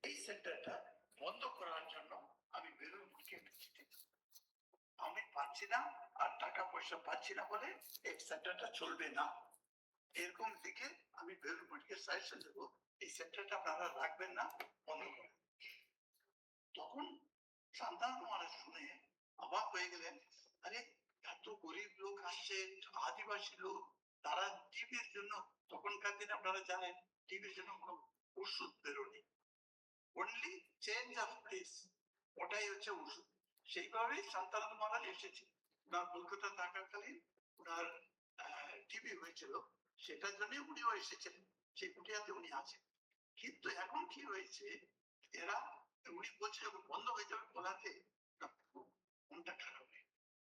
এই সেন্টারটা বন্ধ করার জন্য আমি বেলুনকে আমি পাচ্ছি না, আর টাকা পয়সা পাচ্ছি না বলে এই সেন্টারটা চলবে না, এরকম দিকে আমি বেলুনকে সাজেশন দেবো, এই সেন্টারটা আপনারা রাখবেন না, বন্ধ করবেন। তখন শান্তানন্দ মহারাজ শুনে অবাক হয়ে গেলেন, আরে এত গরিব লোক আসছে, আদিবাসী লোক, তারা টিবির জন্য, তখনকার দিনে আপনারা জানেন টিবির জন্য কোনো ওষুধ বেরোনি, অনলি চেঞ্জ অফ প্লেস, ওটাই হচ্ছে ওষুধ। সেইভাবেই শান্তানন্দ মহারাজ এসেছে। ওনার কলকাতা থাকাকালীন ওনার টিবি হয়েছিল, সেটার জন্য উনিও এসেছিলেন, সেই কুটিয়াতে উনি আছেন। কিন্তু এখন কি হয়েছে, এরা, উনি বলছে যখন বন্ধ হয়ে যাবে বলাতে মনটা খারাপ হয়ে,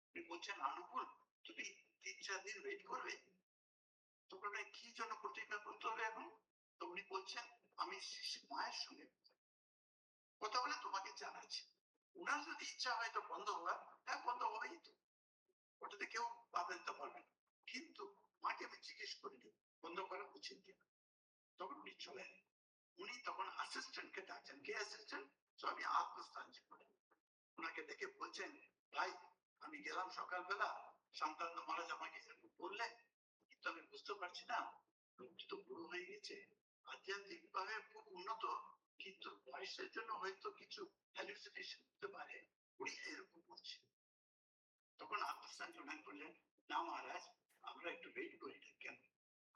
উনি বলছেন অনুকূল তুমি 3-4 দিন ওয়েট করবে। তখন কি জন্য প্রতিজ্ঞা করতে হবে এখন? তো উনি বলছেন আমি মায়ের সঙ্গে কথা বলে তোমাকে জানাচ্ছি। ওনার যদি ইচ্ছা হয় তো বন্ধ হওয়ার, হ্যাঁ বন্ধ হবেই তো, ওটাতে কেউ বাধা দিতে পারবে না। কিন্তু মাকে আমি জিজ্ঞেস করিনি বন্ধ করা উচিত কিনা। তখন উনি চলে এলেন। উনি তখন অ্যাসিস্ট্যান্টকে ডাকছেন, কে অ্যাসিস্ট্যান্ট? স্বামী আত্মস্থানজি করে ওনাকে দেখে বলছেন, ভাই আমি গেলাম সকালবেলা, সন্তান মহারাজ আমাকে বললেন, কিন্তু আমি বুঝতে পারছি না, লোকটি তো বুড়ো হয়ে গেছে, আধ্যাত্মিক ভাবে খুব উন্নত, কিন্তু বয়সের জন্য হয়তো কিছু হ্যালুসিনেশন হতে পারে, উনি এরকম বলছে। তখন আত্মস্থানজি ওনাকে বললেন, না মহারাজ আমরা একটু ওয়েট করি না। কেন?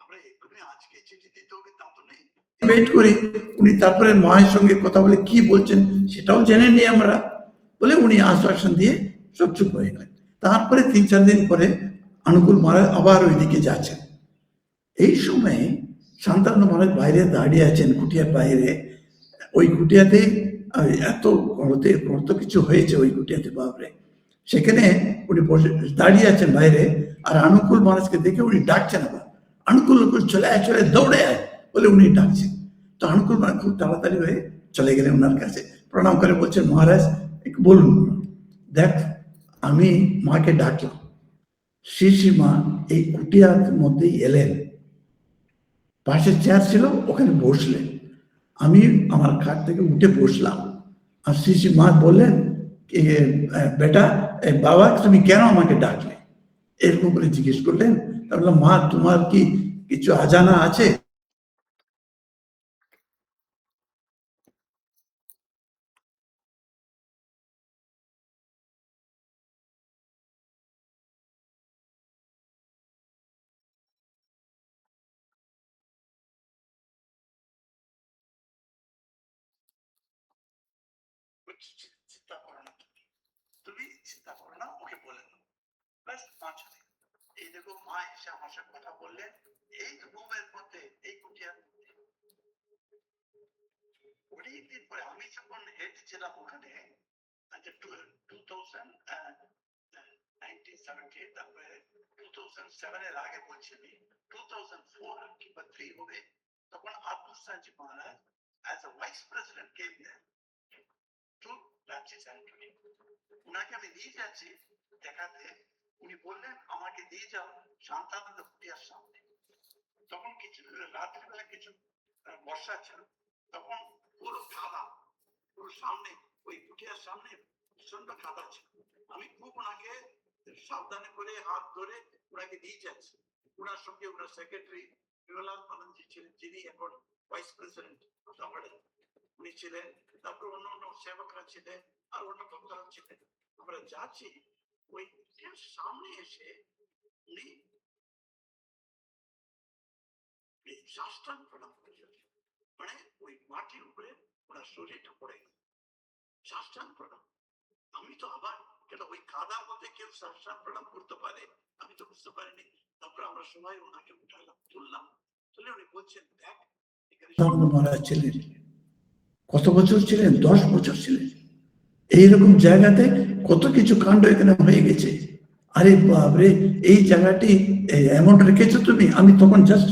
আমরা এক্ষুনি আজকে চিঠি দিতে হবে তা তো নেই, ওয়েট করি। উনি তারপরে মায়ের সঙ্গে কথা বলে কি বলছেন সেটাও জেনে নিই আমরা, বলে উনি আশ্বাসন দিয়ে সব চুপ হয়ে গেলেন। তারপরে 3-4 দিন পরে অনুকূল মহারাজ আবার ওইদিকে যাচ্ছেন। এই সময় শান্তানন্দ মহারাজ বাইরে দাঁড়িয়ে আছেন কুটিয়ার বাইরে। ওই কুটিয়াতে এত কত কিছু হয়েছে ওই কুটিয়াতে, বাপরে। সেখানে উনি বসে দাঁড়িয়ে আছেন বাইরে, আর অনুকূল মহারাজকে দেখে উনি ডাকছেন আবার, অনুকূল চলে আয়, চলে দৌড়ে আয় বলে উনি ডাকছেন। তো অনুকূল মহারাজ খুব তাড়াতাড়ি হয়ে চলে গেলেন ওনার কাছে, প্রণাম করে বলছেন, মহারাজ একটু বলুন। দেখ আমি মাকে ডাকলাম, শ্রী মা এই কুটিয়ার মধ্যেই এলেন, পাশে চেয়ার ছিল ওখানে বসলেন, আমি আমার খাট থেকে উঠে বসলাম, আর শ্রী মা বললেন, বেটা বাবা তুমি কেন আমাকে ডাকলে, এরকম করে জিজ্ঞেস করলেন। তাহলে মা তোমার কি কিছু অজানা আছে? চিন্তা করো না, তুমি চিন্তা করো না, ওকে বলে দাও। ব্যাস মা চলে। এই দেখো মা এসে আমার সাথে কথা বললেন এই রুমের মধ্যে, এই কুটিয়ার মধ্যে। অনেকদিন পরে আমি যখন হেড ছিলাম ওখানে, 1970, তারপরে 2007 এর আগে বলছি আমি, 2004 কিংবা 3 হবে, তখন আত্মস্থানজি মহারাজ as a vice president came there to Ranchi Sanctuary. উনাকে আমি নিয়ে যাচ্ছি দেখাতে, উনি বললেন আমাকে দিয়ে যাও শান্তানন্দ কুটিয়ার সামনে। তখন কিছু রাত্রিবেলা কিছু বর্ষা ছিল, তখন পুরো কাদা, পুরো সামনে ওই কুটিয়ার সামনে প্রচন্ড কাদা ছিল। আমি খুব ওনাকে সাবধানে করে হাত ধরে ওনাকে নিয়ে যাচ্ছি। ওনার সঙ্গে ওনার সেক্রেটারি বিমলাল আনন্দজি ছিলেন, যিনি এখন ভাইস প্রেসিডেন্ট, উনি ছিলেন, তারপর অন্য অন্য সেবকরা ছিলেন, আর অন্য ভক্তরা ছিলেন। আমরা যাচ্ছি, ওই কুটিয়ার সামনে এসে উনি সাষ্টাঙ্গ প্রণাম করেছেন, মানে ওই মাটির উপরে ওনার শরীরটা পড়ে গেল, সাষ্টাঙ্গ প্রণাম। আমি তো আবার, কেন ওই কাদার মধ্যে কেউ সাষ্টাঙ্গ প্রণাম করতে পারে আমি তো বুঝতে পারিনি। তারপরে আমরা সবাই ওনাকে উঠালাম, তুললাম, তুলে উনি বলছেন, দেখ এখানে মহারাজ ছিলেন, কত বছর ছিলেন? 10 বছর ছিলেন। এইরকম জায়গাতে কত কিছু কাণ্ড এখানে হয়ে গেছে। আরে বাবরে, এই জায়গাটি এমন রেখেছো তুমি। আমি তখন জাস্ট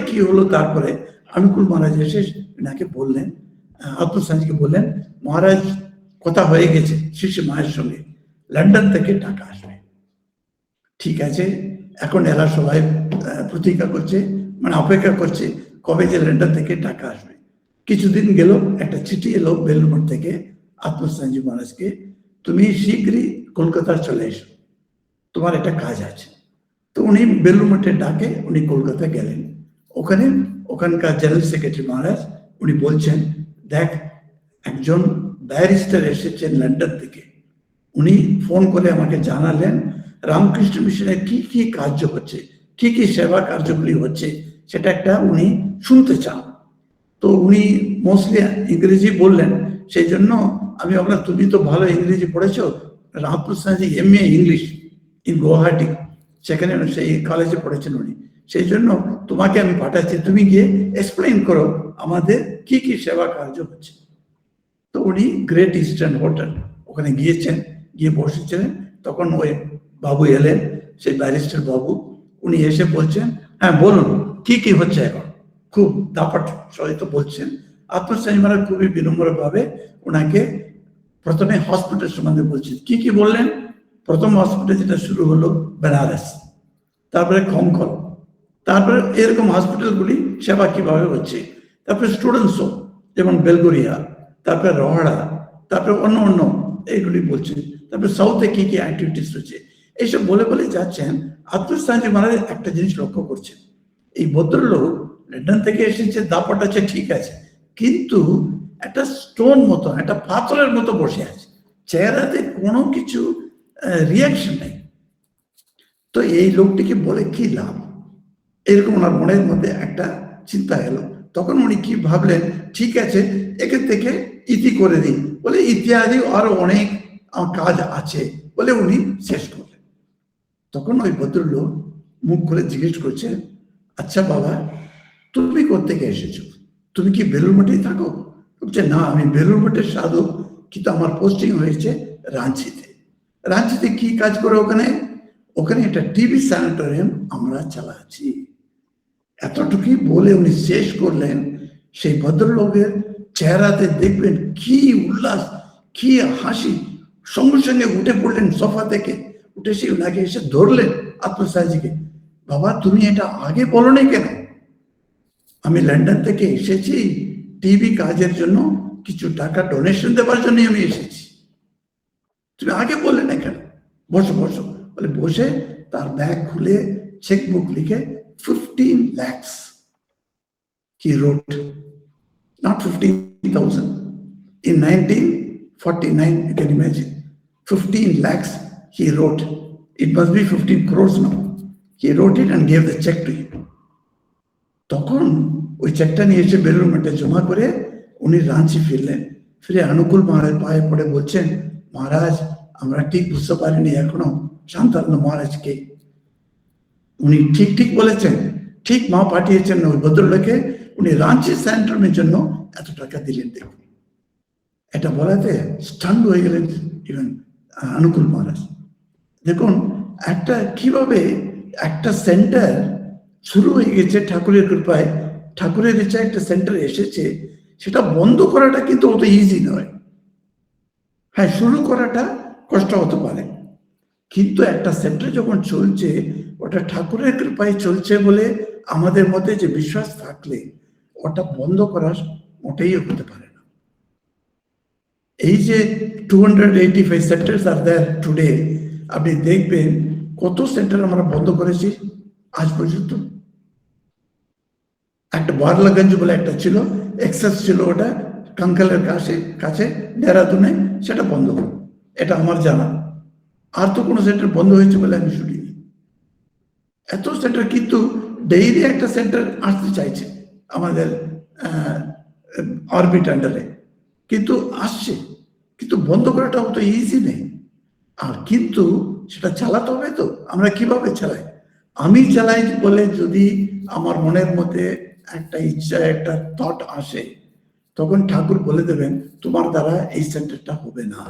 কি হলো, তারপরে অনুকূল মহারাজ এসে এনাকে বললেন, আত্মস্থানজিকে বললেন, মহারাজ কথা হয়ে গেছে শ্রী মায়ের সঙ্গে, লন্ডন থেকে টাকা আসবে। ঠিক আছে, এখন এরা সবাই প্রতীক্ষা করছে, মানে অপেক্ষা করছে কবে যে লন্ডন থেকে টাকা আসবে। কিছুদিন গেল, একটা চিঠি এলো বেলুড়মঠ থেকে আত্মস্থানজি মহারাজকে, তুমি শীঘ্রই কলকাতা চলে এসো, তোমার একটা কাজ আছে। তো উনি বেলুড়মঠে ডাকে উনি কলকাতা গেলেন। ওখানে ওখানকার জেনারেল সেক্রেটারি মহারাজ উনি বলছেন, দেখ একজন ব্যারিস্টার এসেছেন লন্ডন থেকে, উনি ফোন করে আমাকে জানালেন রামকৃষ্ণ মিশনের কি কি কার্য হচ্ছে, কি কি সেবা কার্যগুলি হচ্ছে, সেটা একটা উনি শুনতে চান। তো উনি মোস্টলি ইংরেজি বললেন, সেই জন্য আমি ভাবলাম তুমি তো ভালো ইংরেজি পড়েছো, রামকৃষ্ণজি MA ইংলিশ ইন গুয়াহাটি, সেখানে সেই কলেজে পড়েছেন উনি, সেই জন্য তোমাকে আমি পাঠাচ্ছি, তুমি গিয়ে এক্সপ্লেইন করো আমাদের কি কি সেবা কার্য হচ্ছে। তো উনি গ্রেট ইস্টার্ন হোটেল ওখানে গিয়েছেন, গিয়ে বসেছিলেন। তখন ওই বাবু এলেন, সেই ব্যারিস্টার বাবু, উনি এসে বলছেন, হ্যাঁ বলুন কি কি হচ্ছে এখন, খুব দাপাট সহিত বলছেন। আত্মসায়ী মহারাজ খুবই বিনম্রভাবে ওনাকে প্রথমে হসপিটাল সম্বন্ধে বলছেন। কি কি বললেন? প্রথম হসপিটাল যেটা শুরু হলো বেনারস, তারপরে খংকল, তারপরে এরকম হসপিটালগুলি সেবা কিভাবে হচ্ছে, তারপরে স্টুডেন্টসও যেমন বেলগোরিয়া, তারপরে রহাড়া, তারপরে অন্য অন্য এইগুলি বলছেন, তারপরে সাউথে কি কি অ্যাক্টিভিটিস হচ্ছে, এইসব বলে বলে যাচ্ছেন। আত্মস্থানজি মহারাজ একটা জিনিস লক্ষ্য করছেন, এই ভদ্রলোক লন্ডন থেকে এসেছে, দাপট আছে ঠিক আছে, কিন্তু একটা স্টোন মতো, একটা পাথরের মতো বসে আছে, চেহারাতে কোনো কিছু রিয়াকশন নেই। তো এই লোকটিকে বলে কি লাভ, এরকম ওনার মনের মধ্যে একটা চিন্তা এলো। তখন উনি কি ভাবলেন, ঠিক আছে এখান থেকে ইতি করে দিই, বলে ইত্যাদি আরো অনেক কাজ আছে বলে উনি শেষ করলেন। তখন ওই ভদ্রলোক মুখ করে জিজ্ঞেস করছে, আচ্ছা বাবা তুমি কোত্থেকে এসেছো, তুমি কি বেলুর মঠেই থাকো? বলছে না, আমি বেলুর মঠের সাধক, কিন্তু আমার পোস্টিং হয়েছে রাঁচিতে। রাঁচিতে কি কাজ করে? ওখানে ওখানে একটা টিবি স্যানিটোরিয়াম আমরা চালাচ্ছি। এতটুকুই বলে উনি শেষ করলেন। সেই ভদ্রলোকের চেহারাতে দেখবেন কি উল্লাস, কি হাসি। সঙ্গে সঙ্গে উঠে পড়লেন সোফা থেকে, উঠে সে ওনাকে এসে ধরলেন আত্মসায়ীজিকে, বাবা তুমি এটা আগে বলো নাই কেন? আমি লন্ডন থেকে এসেছি টিবি কাজের জন্য, কিছু টাকা ডোনেশন দেওয়ার জন্য আমি এসেছি, তুমি আগে বললে না কেন? বসো বসো। বলে বসে তার ব্যাগ খুলে চেকবুক লিখে 15 lakhs he wrote, not 15,000. In 1949, you can imagine, 15 lakhs he wrote. It must be 15 crores now. He wrote it and gave the check to him. তখন ওই চেকটা নিয়ে এসে বেলুর মঠে জমা করে উনি রাঁচি ফিরলেন। ফিরে অনুকূল মহারাজ পায়ে পড়ে বলছেন, মহারাজ আমরা ঠিক বুঝতে পারিনি এখনো শান্তানন্দ মহারাজকে। উনি ঠিক ঠিক বলেছেন, ঠিক মা পাঠিয়েছেন ওই ভদ্রলোকে, উনি রাঁচি সেন্টারের জন্য এত টাকা দিলেন। দেখুন, এটা বলাতে স্টান্ড হয়ে গেলেন ইভেন অনুকূল মহারাজ। দেখুন একটা কিভাবে একটা সেন্টার শুরু হয়ে গেছে ঠাকুরের কৃপায়, ঠাকুরের ইচ্ছা একটা সেন্টার এসেছে, সেটা বন্ধ করাটা কিন্তু অত ইজি নয়। হ্যাঁ, শুরু করাটা কষ্ট হতে পারে, কিন্তু একটা সেন্টার যখন চলছে, ওটা ঠাকুরের কৃপায় চলছে বলে আমাদের মধ্যে যে বিশ্বাস থাকলে ওটা বন্ধ করা মোটেই হতে পারে না। এই যে 285 সেন্টার্স আর দেয়ার টুডে, আপনি দেখবেন কত সেন্টার আমরা বন্ধ করেছি আজ পর্যন্ত। একটা বারলাগঞ্জ বলে একটা ছিল, এক্সেস ছিল, ওটা কাঙ্কালের কাছে দেহরাদুনে, সেটা বন্ধ হলো, এটা আমার জানা। আর তো কোনো সেন্টার বন্ধ হয়েছে বলে আমি শুনিনি। এত সেন্টার, কিন্তু ডেইলি একটা সেন্টার আসতে চাইছে আমাদের অরবিট আন্ডারে, কিন্তু আসছে, কিন্তু বন্ধ করাটা অত ইজি নেই। আর কিন্তু সেটা চালাতে হবে তো, আমরা কিভাবে চালাই? আমি চালাই বলে যদি আমার মনের মধ্যে একটা ইচ্ছা, একটা থট আসে, তখন ঠাকুর বলে দেবেন তোমার দ্বারা এই সেন্টারটা হবে না,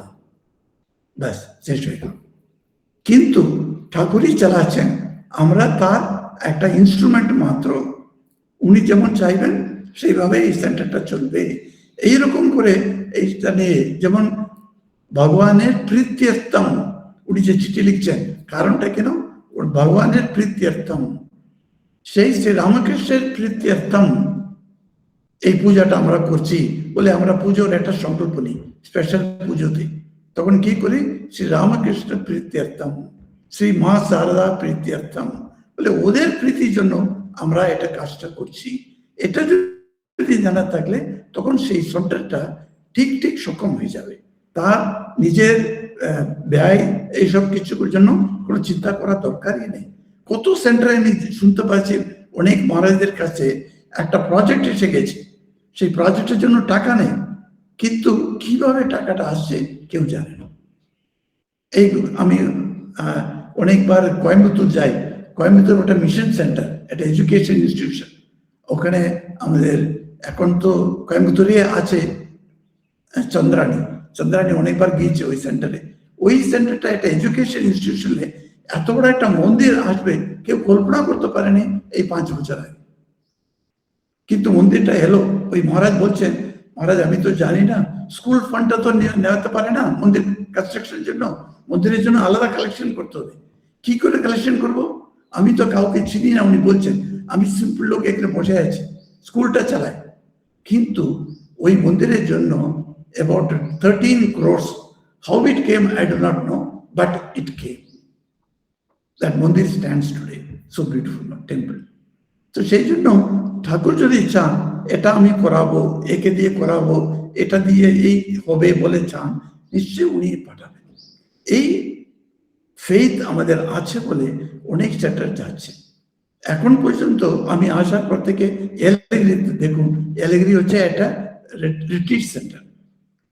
ব্যাস শেষ হয়ে গেল। কিন্তু ঠাকুরই চালাচ্ছেন, আমরা তার একটা ইনস্ট্রুমেন্ট মাত্র। উনি যেমন চাইবেন সেইভাবে এই সেন্টারটা চলবে। এইরকম করে এইটা নিয়ে, যেমন ভগবানের প্রীত্যর্থম উনি যে চিঠি লিখছেন, কারণটা কেন? ওর ভগবানের প্রীত্যর্থম, সেই শ্রী রামকৃষ্ণের প্রীত্যর্থম এই পূজাটা আমরা করছি বলে আমরা পুজোর একটা সংকল্প নিই স্পেশাল পুজোতে। তখন কি করি? শ্রী রামকৃষ্ণ প্রীত্যর্থম, শ্রী মা শারদা প্রীত্যর্থম বলে ওদের প্রীতির জন্য আমরা এটা কাজটা করছি। এটা যদি জানা থাকলে তখন সেই সেন্টারটা ঠিক ঠিক সক্ষম হয়ে যাবে। তার নিজের ব্যয় এইসব কিছুর জন্য কোনো চিন্তা করার দরকারই নেই। কত সেন্টারে আমি শুনতে পাচ্ছি অনেক মহারাজদের কাছে একটা প্রজেক্ট এসে গেছে, সেই প্রজেক্টের জন্য টাকা নেই, কিন্তু কিভাবে টাকাটা আসছে কেউ জানে না। এই আমি অনেকবার কোয়েম্বাটুর যাই, কোয়েম্বাটুর ওটা মিশন সেন্টার, একটা এডুকেশন ইনস্টিটিউশন। ওখানে আমাদের এখন তো কোয়েম্বাটুরে আছে চন্দ্রানী অনেকবার গিয়েছে ওই সেন্টারে। ওই সেন্টারটা একটা এডুকেশন ইনস্টিটিউশনে এত বড় একটা মন্দির আসবে কেউ কল্পনা করতে পারেনি এই 5 বছর আগে। কিন্তু মন্দিরটা এলো, ওই মহারাজ বলছেন, মহারাজ আমি তো জানি না, স্কুল ফান্ডটা তো নেওয়াতে পারে না মন্দির কনস্ট্রাকশনের জন্য, মন্দিরের জন্য আলাদা কালেকশন করতে হবে। কি করে কালেকশন করব? আমি তো কাউকে চিনি না। উনি বলছেন আমি সিম্পল লোক এখানে বসে আছি, স্কুলটা চালায়। কিন্তু ওই মন্দিরের জন্য about 13 crores. How it came, I do not know, but it came. That mandir stands today, so beautiful temple. তো সেই জন্য ঠাকুর যদি চান এটা আমি করাবো, একে দিয়ে করাবো, এটা দিয়ে এই হবে বলে চান, নিশ্চয়ই উনি পাঠাবেন। এই ফেথ আমাদের আছে বলে অনেক চ্যাপ্টার যাচ্ছে। এখন পর্যন্ত আমি আসার পর থেকে এলাগিরিতে দেখুন, এলাগিরি হচ্ছে একটা রিট্রিট সেন্টার।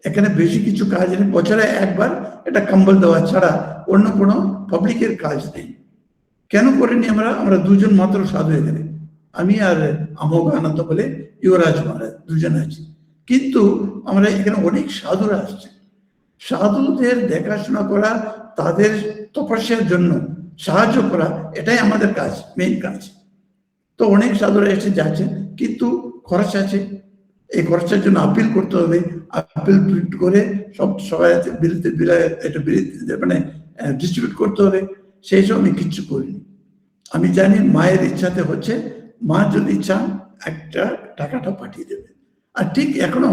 এখানে বেশি কিছু কাজ নেই, বছরে একবার এটা কম্বল দেওয়া ছাড়া অন্য কোনো পাবলিকের কাজ নেই। কেন করিনি আমরা 2 জন মাত্র সাধু এখানে, আমি আর আমোঘ আনন্দ বলে যুবরাজ মহারাজ 2 জন আছি। কিন্তু আমরা এখানে অনেক সাধুরা আসছে। সাধুদের দেখাশোনা করা, তাদের তপস্যার জন্য সাহায্য করা, এটাই আমাদের কাজ, মেইন কাজ। তো অনেক সাধুরা এসে যাচ্ছে, কিন্তু খরচ আছে। এই খরচের জন্য আপিল করতে হবে, আপিল প্রিন্ট করে সবাই মানে ডিস্ট্রিবিউট করতে হবে। সেই সব আমি কিচ্ছু করিনি। আমি জানি মায়ের ইচ্ছাতে হচ্ছে, মা যদি চান একটা টাকাটা পাঠিয়ে দেবে। আর ঠিক এখনো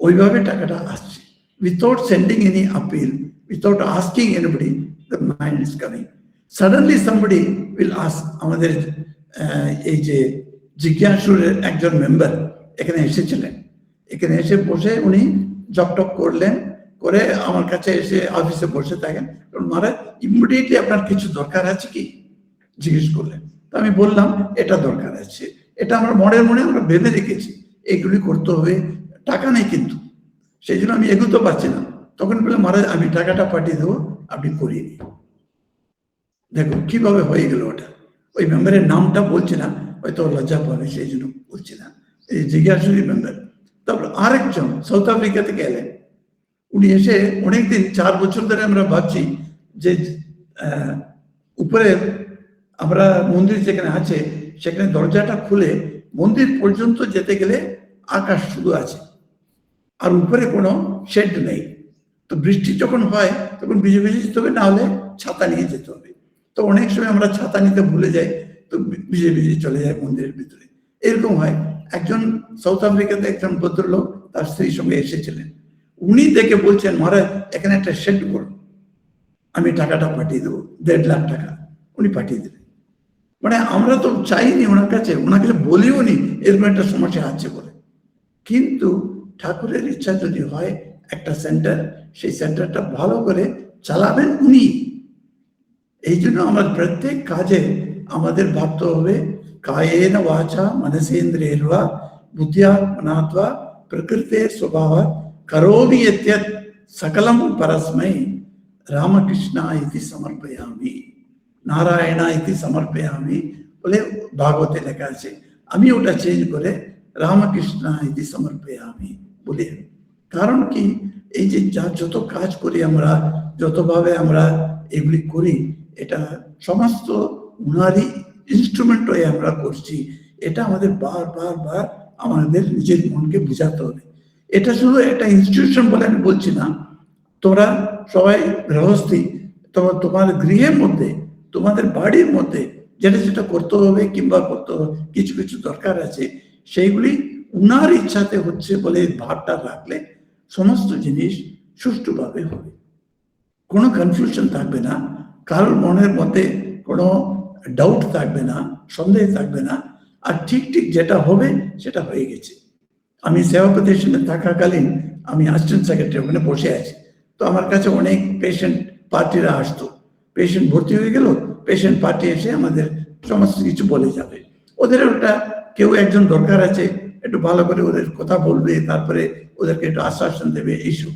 ওইভাবে টাকাটা আসছে, without sending any appeal, without asking anybody, the mind is coming. Suddenly somebody will ask. আমাদের এই যে জিজ্ঞাসুর একজন মেম্বার এখানে এসেছিলেন, এখানে এসে বসে উনি জপ টপ করলেন, করে আমার কাছে এসে অফিসে বসে থাকেন। মহারাজ ইমিডিয়েটলি আপনার কিছু দরকার আছে কি জিজ্ঞেস করলেন। তো আমি বললাম এটা দরকার আছে, এটা আমরা মনে আমরা ভেবে রেখেছি, এগুলি করতে হবে, টাকা নেই কিন্তু, সেই জন্য আমি এগোতে পারছি না। তখন বললাম মহারাজ আমি টাকাটা পাঠিয়ে দেবো, আপনি করিয়ে নিন। দেখুন কিভাবে হয়ে গেল ওটা। ওই মেম্বারের নামটা বলছি না, হয়তো লজ্জা পাবে, সেই জন্য বলছি না। এই জিজ্ঞাসুরি মেম্বার। তারপর আরেকজন সাউথ আফ্রিকা থেকে এলেন, উনি এসে অনেকদিন, 4 বছর ধরে আমরা ভাবছি যে উপরে আমরা মন্দির যেখানে আছে সেখানে দরজাটা খুলে মন্দির পর্যন্ত যেতে গেলে আকাশ শুধু আছে, আর উপরে কোনো শেড নেই। তো বৃষ্টি যখন হয় তখন ভিজে ভিজে যেতে হবে, না হলে ছাতা নিয়ে যেতে হবে। তো অনেক সময় আমরা ছাতা নিতে ভুলে যাই, তো ভিজে ভিজে চলে যায় মন্দিরের ভিতরে, এরকম হয়। একজন সাউথ আফ্রিকাতে একজন ভদ্রলোক তার স্ত্রীর সঙ্গে এসেছিলেন, উনি দেখে বলছেন মহারাজ এখানে একটা শেড করুন, আমি টাকাটা পাঠিয়ে দেবো, 1.5 লাখ টাকা। উনি পাঠিয়ে দেবেন। মানে আমরা তো চাইনি ওনার কাছে বলিও নি এরকম একটা সমস্যা আছে বলে। কিন্তু ঠাকুরের ইচ্ছা যদি হয় একটা সেন্টার, সেই সেন্টারটা ভালো করে চালাবেন উনি। এই জন্য আমার প্রত্যেক কাজে আমাদের ভাবতে হবে কায়েন বাচা মনসেন্দ্রিয়র্বা বুদ্ধিয়া মনাত্বা প্রকৃতে স্বভাব কरोमि यत् सकलम परस्मै रामकृष्ण इति समर्पयामि, नारायण इति समर्पयामि বলে ভাগবতে লেখা আছে। আমি ওটা চেঞ্জ করে রামকৃষ্ণ ইতি সমর্পয়ামি বলি। কারণ কি, এই যে যত কাজ করি আমরা, যতভাবে আমরা এগুলি করি, এটা সমস্ত উনারই ইনস্ট্রুমেন্ট হয়ে আমরা করছি। এটা আমাদের বার আমাদের নিজের মনকে বোঝাতে হবে। এটা শুধু একটা ইনস্টিটিউশন বলে আমি বলছি না। তোমরা সবাই গৃহস্থী, তোমার গৃহের মধ্যে, তোমাদের বাড়ির মধ্যে যেটা করতে হবে কিংবা করতে হবে, কিছু কিছু দরকার আছে, সেইগুলি উনার ইচ্ছাতে হচ্ছে বলে ভাবটা রাখলে সমস্ত জিনিস সুষ্ঠুভাবে হবে, কোনো কনফিউশন থাকবে না, কারোর মনের মধ্যে কোনো ডাউট থাকবে না, সন্দেহ থাকবে না। আর ঠিক যেটা হবে সেটা হয়ে গেছে। আমি সেবা প্রতিষ্ঠানে থাকাকালীন আমি অ্যাসিস্ট্যান্ট সেক্রেটারি, ওখানে বসে আছি। তো আমার কাছে অনেক পেশেন্ট পার্টিরা আসতো, পেশেন্ট ভর্তি হয়ে গেল, পেশেন্ট পার্টি এসে আমাদের সমস্ত কিছু বলে যাবে। ওদের ওটা কেউ একজন দরকার আছে, একটু ভালো করে ওদের কথা বলবে, তারপরে ওদেরকে একটু আশ্বাসন দেবে, এইসব।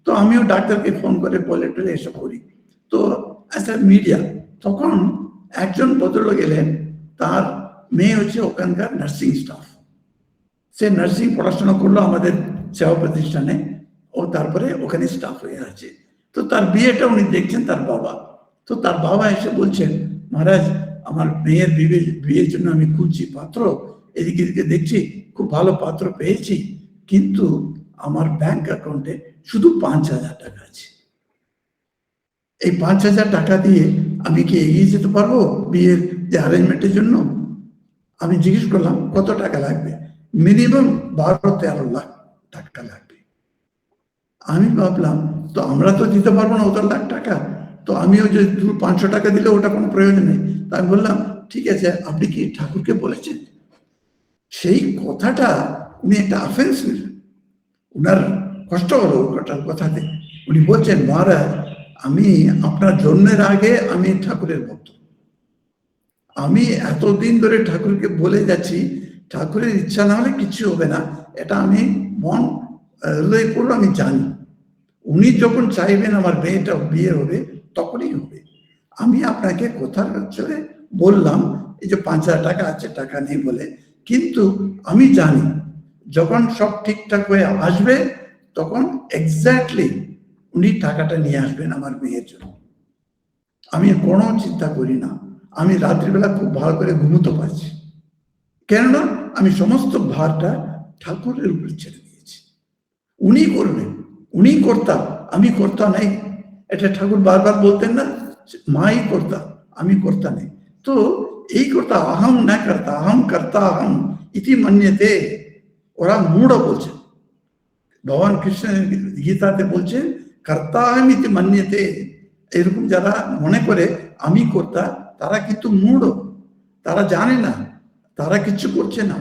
তো আমিও ডাক্তারকে ফোন করে বলে টলে এসব করি। তো অ্যাজ এ মিডিয়া, তখন একজন ভদ্রলোক এলেন, তার মেয়ে হচ্ছে ওখানকার নার্সিং স্টাফ। সে নার্সিং পড়াশোনা করলো আমাদের সেবা প্রতিষ্ঠানে, ও তারপরে ওখানে স্টাফ হয়ে আছে। তো তার বিয়েটা উনি দেখছেন তার বাবা। তো তার বাবা এসে বলছেন, মহারাজ আমার মেয়ের বিয়ের জন্য আমি খুঁজছি পাত্র, এদিকে এদিকে দেখছি খুব ভালো পাত্র পেয়েছি, কিন্তু আমার ব্যাংক অ্যাকাউন্টে শুধু 5,000 টাকা আছে। এই 5,000 টাকা দিয়ে আমি কি এগিয়ে যেতে পারবো বিয়ের যে অ্যারেঞ্জমেন্টের জন্য? আমি জিজ্ঞেস করলাম কত টাকা লাগবে? মিনিমাম 12-13 লাখ টাকা লাগবে। আমি ভাবলাম তো আমরা তো দিতে পারবো না অত লাখ টাকা, তো আমিও যে 500 টাকা দিলে ওটা কোনো প্রয়োজন নেই। তা আমি বললাম ঠিক আছে, আপনি কি ঠাকুরকে বলেছেন? সেই কথাটা উনি একটা অফেন্স নিলেন, উনার কষ্ট হলো ওটার কথাতে। উনি বলছেন, মহারাজ আমি আপনার জন্মের আগে আমি ঠাকুরের ভক্ত, আমি এতদিন ধরে ঠাকুরকে বলে যাচ্ছি ঠাকুরের ইচ্ছা না হলে কিছু হবে না, এটা আমি মন হৃদয় করলো, আমি জানি উনি যখন চাইবেন আমার মেয়েটা বিয়ে হবে তখনই হবে। আমি আপনাকে কথা চলে বললাম এই যে 5,000 টাকা আছে, টাকা নেই বলে, কিন্তু আমি জানি যখন সব ঠিকঠাক হয়ে আসবে তখন এক্স্যাক্টলি উনি টাকাটা নিয়ে আসবেন আমার মেয়ের জন্য। আমি কোনো চিন্তা করি না, আমি রাত্রিবেলা খুব ভালো করে ঘুমোতে পারছি, কেননা আমি সমস্ত ভারটা ঠাকুরের উপরে ছেড়ে দিয়েছি। উনি করবেন, উনি কর্তা, আমি কর্তা নেই। এটা ঠাকুর বারবার বলতেন না, মাই কর্তা, আমি কর্তা নেই। তো এই কথা আহম না কর্তা আহম কর্তা আহম ইতি মান্যতে, ওরা মূঢ় বলছেন। ভগবান কৃষ্ণ গীতাতে বলছেন কর্তা আহম ইতি মান্যতে। এরকম যারা মনে করে আমি কর্তা, তারা কিন্তু মূঢ়, তারা জানে না, তারা কিছু করছে না,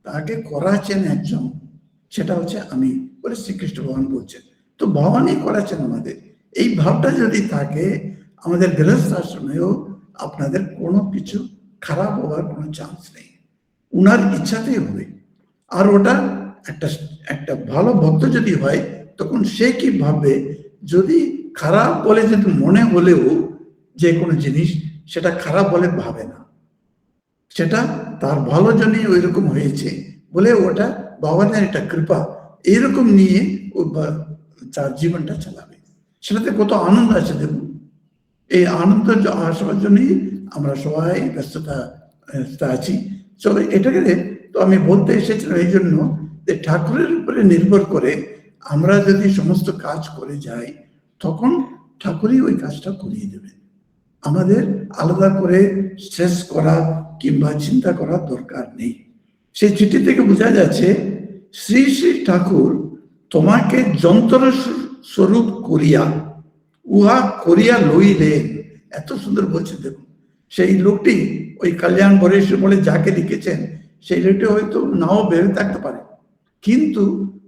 তাকে করাচ্ছেন একজন, সেটা হচ্ছে আমি বলে শ্রীকৃষ্ণ ভগবান বলছেন। তো ভগবানই করাচ্ছেন আমাদের। এই ভাবটা যদি থাকে আমাদের গৃহস্থ আশ্রমেও আপনাদের কোনো কিছু খারাপ হওয়ার কোনো চান্স নেই, উনার ইচ্ছাতেই হবে। আর ওটা একটা একটা ভালো ভক্ত যদি হয় তখন সে কি ভাববে, যদি খারাপ বলে যদি মনে হলেও যে কোনো জিনিস সেটা খারাপ বলে ভাবে না, সেটা তার ভালোর জন্যই ওই রকম হয়েছে বলে ওটা ভগবানের একটা কৃপা, এইরকম নিয়ে ও তার জীবনটা চালাবে। সেটাতে কত আনন্দ আছে দেখুন। এই আনন্দ আসার জন্যই আমরা সবাই ব্যস্ততা আছি। তো এটাকে তো আমি বলতে এসেছিলাম এই জন্য যে ঠাকুরের উপরে নির্ভর করে আমরা যদি সমস্ত কাজ করে যাই তখন ঠাকুরই ওই কাজটা করিয়ে দেবেন। আমাদের আলাদা করে স্ট্রেস করা কিংবা চিন্তা করার দরকার নেই। সেই চিঠি থেকে বোঝা যাচ্ছে শ্রী শ্রী ঠাকুর তোমাকে যন্ত্র স্বরূপ করিয়া উহা করিয়া লইলেন। এত সুন্দর বলছেন দেখুন। সেই লোকটি ওই কল্যাণ বরেশ বলে যাকে লিখেছেন সেই লোকটি হয়তো নাও ভেবে থাকতে পারে, কিন্তু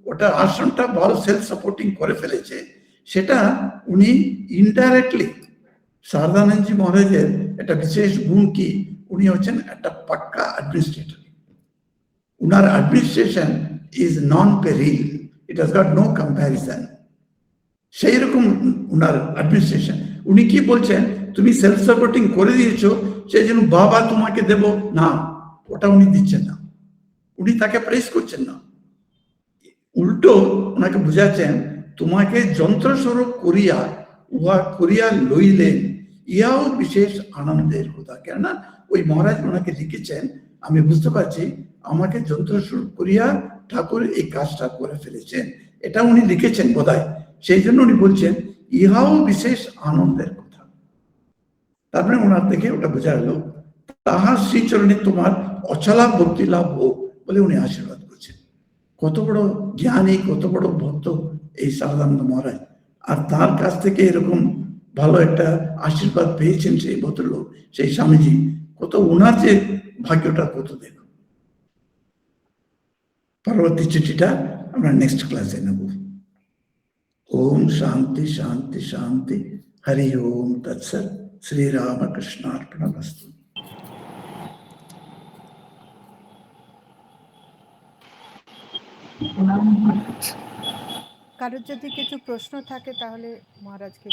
ওটা আশ্রমটা ভালো সেলফ সাপোর্টিং করে ফেলেছে। সেটা উনি ইনডাইরেক্টলি, শারদানন্দজি মহারাজের একটা বিশেষ গুণ কি, উনি হচ্ছেন একটা পাক্কা অ্যাডমিনিস্ট্রেটর। উনার administration is nonpareil, it has got no comparison. সেই রকম উনার অ্যাডমিনিস্ট্রেশন। উনি কি বলছেন, তুমি সেলফ সাপোর্টিং করে দিয়েছো সেই জন্য বাবা তোমাকে দেব না, ওটা উনি দিচ্ছেন না, উনি তাকে প্রেস করছেন না, উল্টো ওনাকে বুঝাচ্ছেন তোমাকে যন্ত্রস্বরূপ করিয়া উহা করিয়া লইলেন, ইহাও বিশেষ আনন্দের কথা। কেননা ওই মহারাজ ওনাকে লিখেছেন, আমি বুঝতে পারছি আমাকে যন্ত্রস্বরূপ করিয়া ঠাকুর এই কাজটা করে ফেলেছেন, এটা উনি লিখেছেন বোধহয়। সেই জন্য উনি বলছেন ইহাও বিশেষ আনন্দের কথা। তারপরে ওনার থেকে ওটা বোঝা গেল তাহার শ্রীচরণে তোমার অচলা ভক্তি লাভ হোক বলে উনি আশীর্বাদ করছেন। কত বড় জ্ঞানী, কত বড় ভক্ত এই শারদানন্দ মহারাজ, আর তার কাছ থেকে এরকম ভালো একটা আশীর্বাদ পেয়েছেন সেই ভদ্রলোক, সেই স্বামীজি। কত ওনার যে ভাগ্যটা কত দেখুন। পরবর্তী চিঠিটা আমরা নেক্সট ক্লাসে নেব। ওম শান্তি শান্তি শান্তি, হরি ওম তৎসৎ, শ্রী রামকৃষ্ণার্পণমস্তু। কারোর যদি কিছু প্রশ্ন থাকে তাহলে মহারাজকে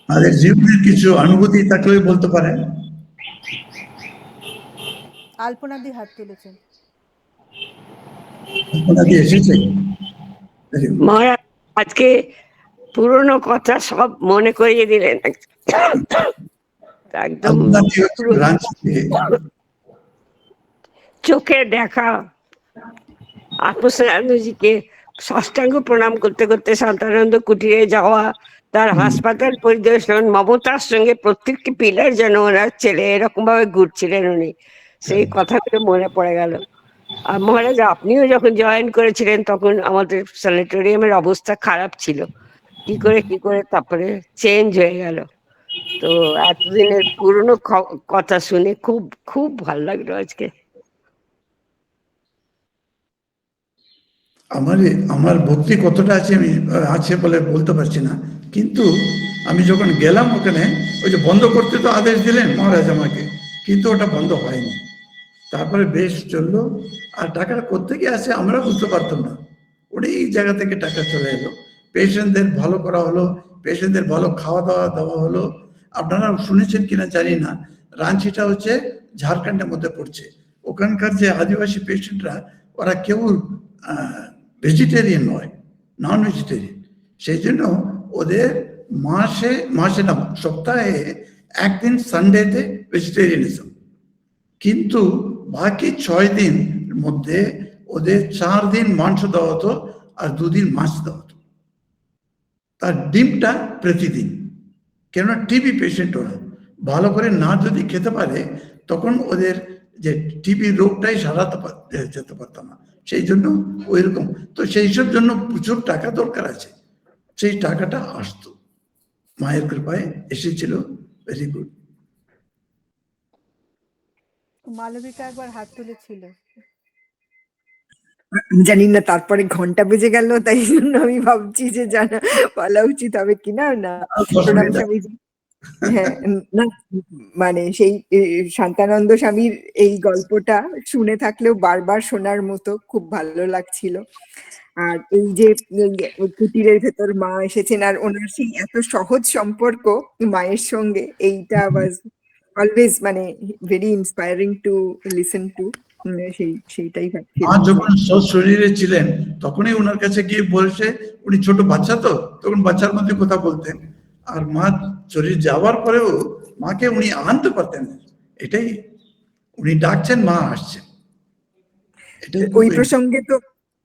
আমাদের জীবনের কিছু অনুভূতি থাকলে বলতে পারেন। আলপনাদি হাত তুলেছেন। ওনাকে এসেছে। Very good. মহারাজ আজকে পুরনো কথা সব মনে করিয়ে দিলেন একদম আপনাকে হচ্ছে ব্রাঞ্চ থেকে চোখে দেখা আত্মস্বরানন্দজিকে ষষ্ঠাঙ্গ প্রণাম করতে করতে শান্তানন্দ কুটিরে যাওয়া, তার হাসপাতাল পরিদর্শন, মমতার সঙ্গে প্রত্যেকটি পিলার যেন ওনার ছেলে এরকম ভাবে ঘুরছিলেন উনি, সেই কথাগুলো মনে পড়ে গেল। আর মহারাজ আপনিও যখন জয়েন করেছিলেন তখন আমাদের স্যানিটোরিয়ামের অবস্থা খারাপ ছিল, কি করে তারপরে চেঞ্জ হয়ে গেল। তো এতদিনের পুরনো কথা শুনে খুব খুব ভালো লাগলো আজকে। আমার ভক্তি কতটা আছে আমি আছে বলে বলতে পারছি না, কিন্তু আমি যখন গেলাম ওখানে, ওই যে বন্ধ করতে তো আদেশ দিলেন মহারাজ আমাকে, কিন্তু ওটা বন্ধ হয়নি। তারপরে বেশ চললো, আর টাকাটা কোত্থেকে আসে আমরা বুঝতে পারতাম না, অনেক জায়গা থেকে টাকা চলে এলো। পেশেন্টদের ভালো করা হলো, পেশেন্টদের ভালো খাওয়া দাওয়া দেওয়া হলো। আপনারা শুনেছেন কিনা জানি না, রাঁচিটা হচ্ছে ঝাড়খণ্ডের মধ্যে পড়ছে। ওখানকার যে আদিবাসী পেশেন্টরা ওরা কেউ ভেজিটেরিয়ান নয়, নন ভেজিটেরিয়ান। সেই জন্য ওদের মাসে না সপ্তাহে একদিন সানডেতে ভেজিটেরিয়ানিজম, কিন্তু বাকি 6 দিন মধ্যে ওদের 4 দিন মাংস দেওয়া হতো আর 2 দিন মাছ দেওয়া হতো, তার ডিমটা প্রতিদিন। কেননা টিবি পেশেন্ট ওরা ভালো করে না যদি খেতে পারে তখন ওদের যে টিবি রোগটাই সারাতে যেতে পারতো না, সেই জন্য ওই রকম। তো সেই সব জন্য প্রচুর টাকা দরকার আছে, সেই টাকাটা আসতো, মায়ের কৃপায় এসেছিল। Very good. মালবিকা একবার হাত তুলেছিল। জানি না, তারপরে ঘন্টা বেজে গেল, তাই জন্য আমি ভাবছি যে জানা বলা উচিত হবে কিনা। না, প্রণাম স্বামীজি। হ্যাঁ, না মানে সেই শান্তানন্দ স্বামীর এই গল্পটা শুনে থাকলেও বারবার শোনার মতো, খুব ভালো লাগছিল। আর এই যে কুটিরের ভেতর মা এসেছেন আর ওনার সেই এত সহজ সম্পর্ক মায়ের সঙ্গে, এইটা ওয়াজ অলওয়েজ মানে very inspiring to listen to. সেইটাই মা ভাবছিলাম। যখন শরীরে ছিলেন তখনই ওনার কাছে গিয়ে বলছে, উনি ছোট বাচ্চা তো তখন বাচ্চার মধ্যে কথা বলতেন, আর মা শরীর যাওয়ার পরেও মাকে উনি আনতে পারতেন, এটাই উনি ডাকছেন, মা আসছেন। এটাই ওই প্রসঙ্গে তো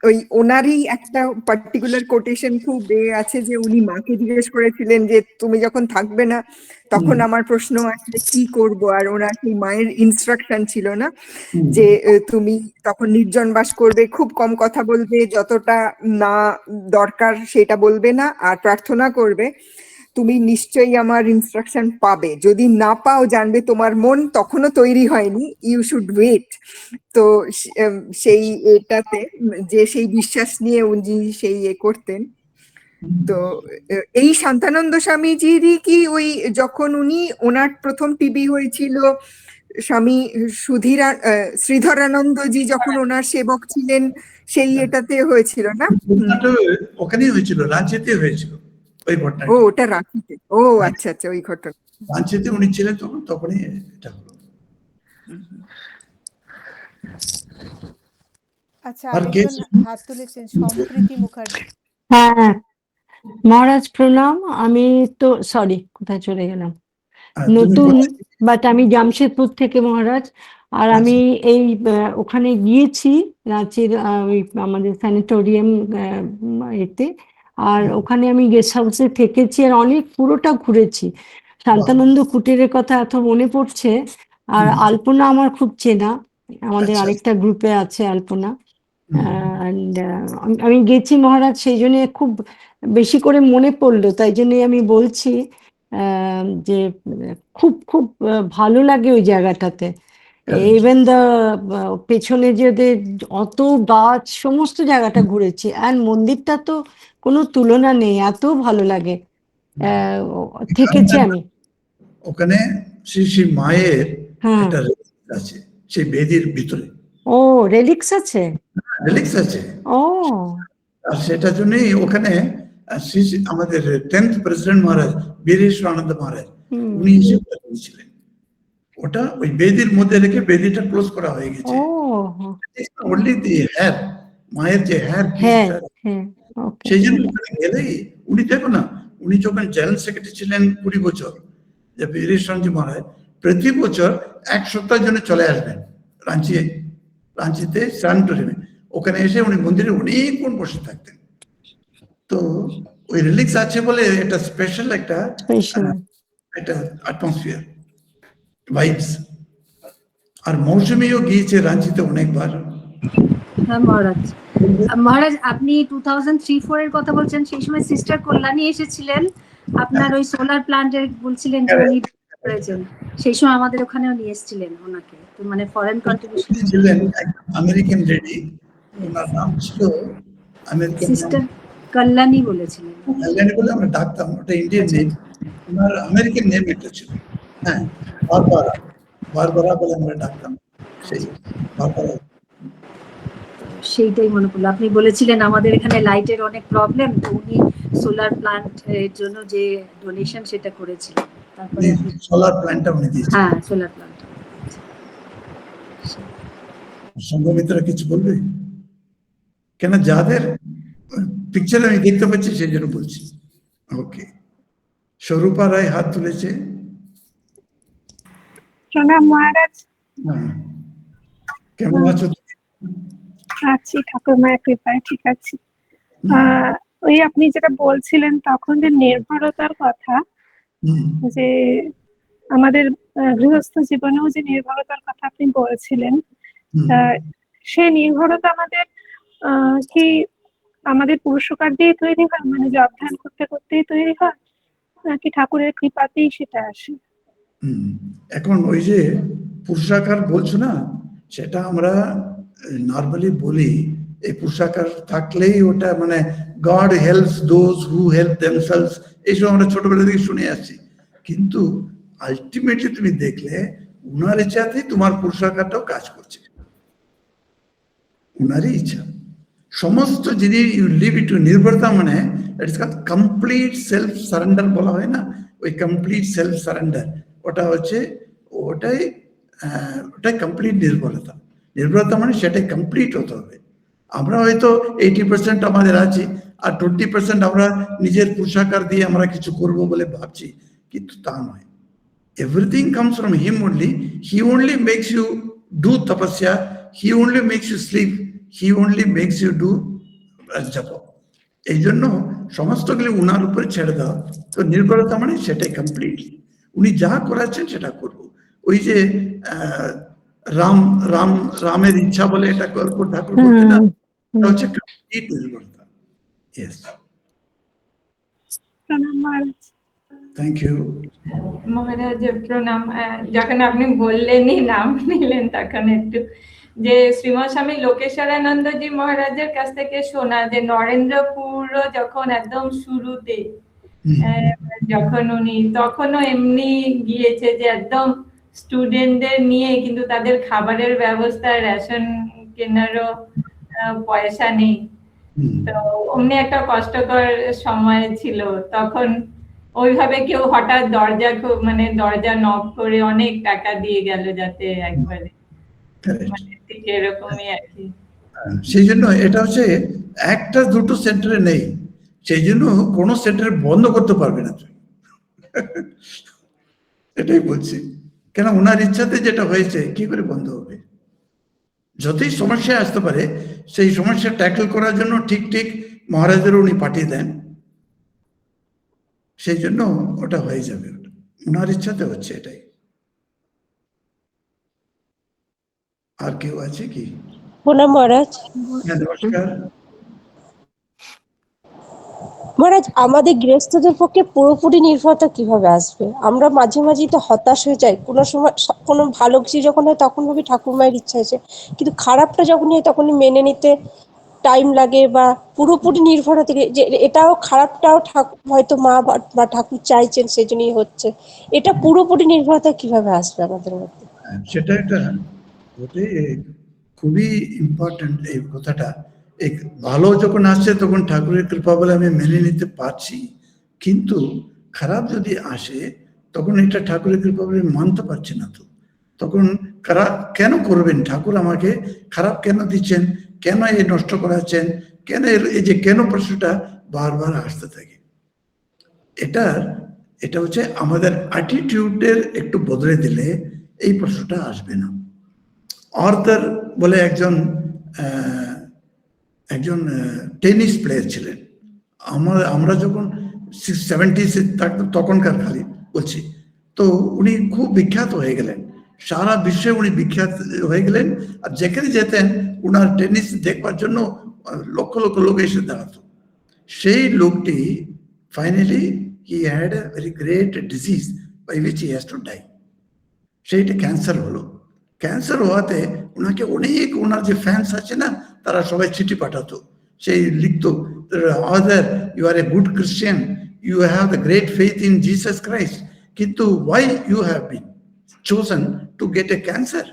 ওই ওনারই একটা পার্টিকুলার কোটেশন খুব আছে, যে উনি মাকে জিজ্ঞেস করেছিলেন যে তুমি যখন থাকবে না তখন আমার প্রশ্ন আসলে কি করব, আর ওনার সেই মায়ের ইনস্ট্রাকশন ছিল না যে তুমি তখন নির্জন বাস করবে, খুব কম কথা বলবে, যতটা না দরকার সেটা বলবে না, আর প্রার্থনা করবে। তুমি নিশ্চয়ই আমার ইনস্ট্রাকশন পাবে, যদি না পাও জানবে তোমার মন তখনও তৈরি হয়নি, ইউ শুড ওয়েট। তো সেই এটাতে যে সেই বিশ্বাস নিয়ে উনি সেই করতেন। তো এই শান্তানন্দ স্বামীজিরই কি ওই যখন উনি ওনার প্রথম টিবি হয়েছিল, স্বামী শ্রীধরানন্দজি যখন ওনার সেবক ছিলেন, সেই এটাতে হয়েছিল না? ওখানেই হয়েছিল, রাঁচিতে হয়েছিল ওই ঘটনা। ও ওটা রাঁচিতে, ও আচ্ছা আচ্ছা, ওই ঘটনা রাঁচিতে উনি ছিলেন তখনই এটা হলো। আচ্ছা, আর কে আরেকজন হাত তুলেছেন, সম্প্রীতি মুখার্জি। হ্যাঁ মহারাজ প্রণাম। আমি তো সরি কোথায় চলে গেলাম, নতুন, বাট আমি জামশেদপুর থেকে মহারাজ। আর আমি এই ওখানে গিয়েছি রাঁচির ওই আমাদের স্যানিটোরিয়াম এতে, আর ওখানে আমি গেস্ট হাউসে থেকেছি আর অনেক পুরোটা ঘুরেছি। শান্তানন্দ কুটিরের কথা এত মনে পড়ছে। আর আলপনা আমার খুব চেনা, আমাদের আরেকটা গ্রুপে আছে আলপনা। আমি গেছি মহারাজ, সেই জন্য খুব বেশি করে মনে পড়লো, তাই জন্যই আমি বলছি যে খুব খুব ভালো লাগে ওই জায়গাটাতে। ইভেন দা পেছনে যে অত গাছ, সমস্ত জায়গাটা ঘুরেছি, আর মন্দিরটা তো কোনো তুলনা নেই, এত ভালো লাগে। থেকেছি আমি ওখানে শ্রী শ্রী মায়ের একটা রেলিক্স আছে সেই বেদির ভিতরে। ও রেলিক্স আছে, রেলিক্স আছে। ও আর সেটার জন্যই ওখানে আমাদের 10th প্রেসিডেন্ট মহারাজ বীরেশ্বর আনন্দ মহারাজ উনি এসে ছিলেন। ওটা ওই বেদির মধ্যে রেখে বেদিটা ক্লোজ করা হয়ে গেছে। অনলি দি হেয়ার মায়ের যে হেয়ার হ্যাঁ পিসটা, হ্যাঁ ওকে সেই জন্য ওখানে গেলেই উনি দেখো না, উনি যখন জেনারেল সেক্রেটারি ছিলেন 20 বছর, যে বীরেশজি মহারাজ প্রতি বছর 1 সপ্তাহের জন্য চলে আসবেন রাঁচিতে স্যানিটোরিয়ামে, ওখানে এসে উনি মন্দিরে অনেকক্ষণ বসে থাকতেন। তো ওই রিলিক্স আছে বলে এটা স্পেশাল একটা স্পেশাল একটা অ্যাটমসফিয়ার ভাইবস। আর মৌসুমীও গিয়েছে রাঁচিতে অনেকবার। হ্যাঁ মহারাজ। মহারাজ আপনি 2003-4 এর কথা বলছেন, সেই সময় সিস্টার কল্যাণী এসেছিলেন আপনার ওই সোলার প্ল্যান্টের, বলছিলেন যে উনি করেছেন, সেই সময় আমাদের ওখানেও নিয়ে এসেছিলেন ওনাকে, তো মানে ফরেন কন্ট্রিবিউশন ছিলেন আমেরিকান লেডি, ওনার নাম ছিল আমেরিকান সিস্টার কল্যাণী বলেছিলেন। কল্যাণী বলে আমরা ডাকতাম, ওটা ইন্ডিয়ান নেম, ওনার আমেরিকান নেম একটা ছিল। হ্যাঁ, বারবারা, বারবারা বলে আমরা ডাকতাম, সেই বারবারা। সেইটাই মনে পড়লো, আপনি বলেছিলেন আমাদের এখানে লাইটের অনেক প্রবলেম, তো উনি সোলার প্ল্যান্ট এর জন্য যে ডোনেশন সেটা করেছিলেন, তারপরে সোলার প্ল্যান্টটা উনি দিয়েছেন। হ্যাঁ সোলার প্ল্যান্ট। সংঘমিত্রা কিছু বলবে? কেন যাদের পিকচার আমি দেখতে পাচ্ছি সেই জন্য বলছি। ওকে, স্বরূপা রায় হাত তুলেছে। প্রণাম মহারাজ। হ্যাঁ, কেমন আছো? আছি ঠাকুর মায়ের কৃপায়, ঠিক আছি। ওই আপনি যেটা বলছিলেন তখন যে নির্ভরতার কথা, যে আমাদের গৃহস্থ জীবনেও যে নির্ভরতার কথা আপনি বলছিলেন, সেই নির্ভরতা আমাদের কি আমাদের পুরুষকার দিয়ে তৈরি হয়, মানে জব ধ্যান করতে করতেই তৈরি হয়, নাকি ঠাকুরের কৃপাতেই সেটা আসে? এখন ওই যে পুরুষাকার বলছো না, সেটা আমরা নর্মালি বলি, এই পুরুষাকার থাকলেই ওটা মানে god helps those who help themselves, এইসব আমরা ছোটবেলা থেকে শুনে আসছি। কিন্তু আলটিমেটলি তুমি দেখলে উনার ইচ্ছাতেই তোমার পুরুষাকারটাও কাজ করছে, উনারই ইচ্ছা। সমস্ত জিনিস ইউ লিভ ইট টু নির্ভরতা, মানে it's called complete self surrender বলা হয় না, ওই কমপ্লিট সেলফ সারেন্ডার, ওটা হচ্ছে ওটাই কমপ্লিট নির্ভরতা। নির্ভরতা মানে সেটাই কমপ্লিট হতে হবে। আমরা হয়তো 80% আমাদের আছি, আর 20% আমরা নিজের পোশাকার দিয়ে আমরা কিছু করব বলে ভাবছি, কিন্তু তা নয়। Everything comes from him only, he only makes you do tapasya, he only makes you sleep, he only makes you do japa. এই জন্য সমস্তগুলি উনার উপরে ছেড়ে দাও। তো নির্ভরতা মানে সেটাই কমপ্লিট, উনি যা করাচ্ছেন সেটা করব। ওই যে রামের ইচ্ছা বলে এটা ঠাকুর করতে না, এটা হচ্ছে কমপ্লিট নির্ভরতা। ইয়েস, প্রণাম মহারাজ। থ্যাংক ইউ মহারাজ। প্রণাম। যখন আপনি বললেনই, নাম নিলেন, তখন একটু যে শ্রীমৎ স্বামী লোকেশ্বরানন্দজি মহারাজের কাছ থেকে শোনা, যে নরেন্দ্রপুর যখন একদম শুরুতে যখন উনি তখনও এমনি গিয়েছে যে একদম স্টুডেন্টদের নিয়ে, কিন্তু তাদের খাবারের ব্যবস্থা, রেশন কেনারও পয়সা নেই, তো অমনি একটা কষ্টকর সময় ছিল। তখন ওইভাবে কেউ হঠাৎ দরজা নক করে অনেক টাকা দিয়ে গেল যাতে একবারে, মানে ঠিক এরকমই আর কি। সেই জন্য এটা হচ্ছে একটা দুটো সেন্টারে নেই, সেই জন্য কোনো সেন্টার বন্ধ করতে পারবে না তুমি, এটাই বলছি। কেন ওনার ইচ্ছাতে যেটা হয়েছে কি করে বন্ধ হবে? যতই সমস্যা আসতে পারে সেই সমস্যা ট্যাকল করার জন্য ঠিক ঠিক মহারাজেরও উনি পাঠিয়ে দেন, সেই জন্য ওটা হয়ে যাবে, ওনার ইচ্ছাতে হচ্ছে এটাই। আর কেউ আছে কি? প্রণাম মহারাজ। হ্যাঁ, নমস্কার মহারাজ, আমাদের গৃহস্থদের পক্ষে পুরোপুরি নির্ভরতা কিভাবে আসবে? আমরা মাঝে মাঝে তো হতাশ হয়ে যাই, কোনো সময় কোনো ভালো কিছু যখন হয় তখন ভাবি ঠাকুর মায়ের ইচ্ছা হয়েছে, কিন্তু খারাপটা যখনই হয় তখনই মেনে নিতে টাইম লাগে, বা পুরোপুরি নির্ভরতা যে এটাও খারাপটাও ঠাকুর হয়তো মা বা ঠাকুর চাইছেন সেই জন্যই হচ্ছে, এটা পুরোপুরি নির্ভরতা কিভাবে আসবে আমাদের মধ্যে? সেটা একটা খুবই ইম্পর্টেন্ট এই কথাটা। এই ভালো যখন আসছে তখন ঠাকুরের কৃপা বলে আমি মেনে নিতে পারছি, কিন্তু খারাপ যদি আসে তখন এটা ঠাকুরের কৃপা বলে মানতে পারছি না। তো তখন খারাপ কেন করবেন ঠাকুর, আমাকে খারাপ কেন দিচ্ছেন, কেন এই নষ্ট করাচ্ছেন, কেন এই যে কেন প্রশ্নটা বারবার আসতে থাকে। এটা হচ্ছে আমাদের অ্যাটিটিউডের একটু বদলে দিলে এই প্রশ্নটা আসবে না। আর্থার বলে একজন টেনিস প্লেয়ার ছিলেন। আমরা যখন 70s থাকতাম তখনকার খালি বলছি, তো উনি খুব বিখ্যাত হয়ে গেলেন, সারা বিশ্বে উনি বিখ্যাত হয়ে গেলেন। আর যেখানে যেতেন উনার টেনিস দেখবার জন্য লক্ষ লক্ষ লোক এসে দাঁড়াতো। সেই লোকটি finally he had a very great disease by which he has to die. সেইটা ক্যান্সার হলো। ক্যান্সার হওয়াতে ওনাকে অনেক, ওনার যে ফ্যান্স আছে না, তারা সবাই চিঠি পাঠাতো, সেই লিখতো, you are a good Christian, you have the great faith in Jesus Christ, কিন্তু why you have been chosen to get a cancer?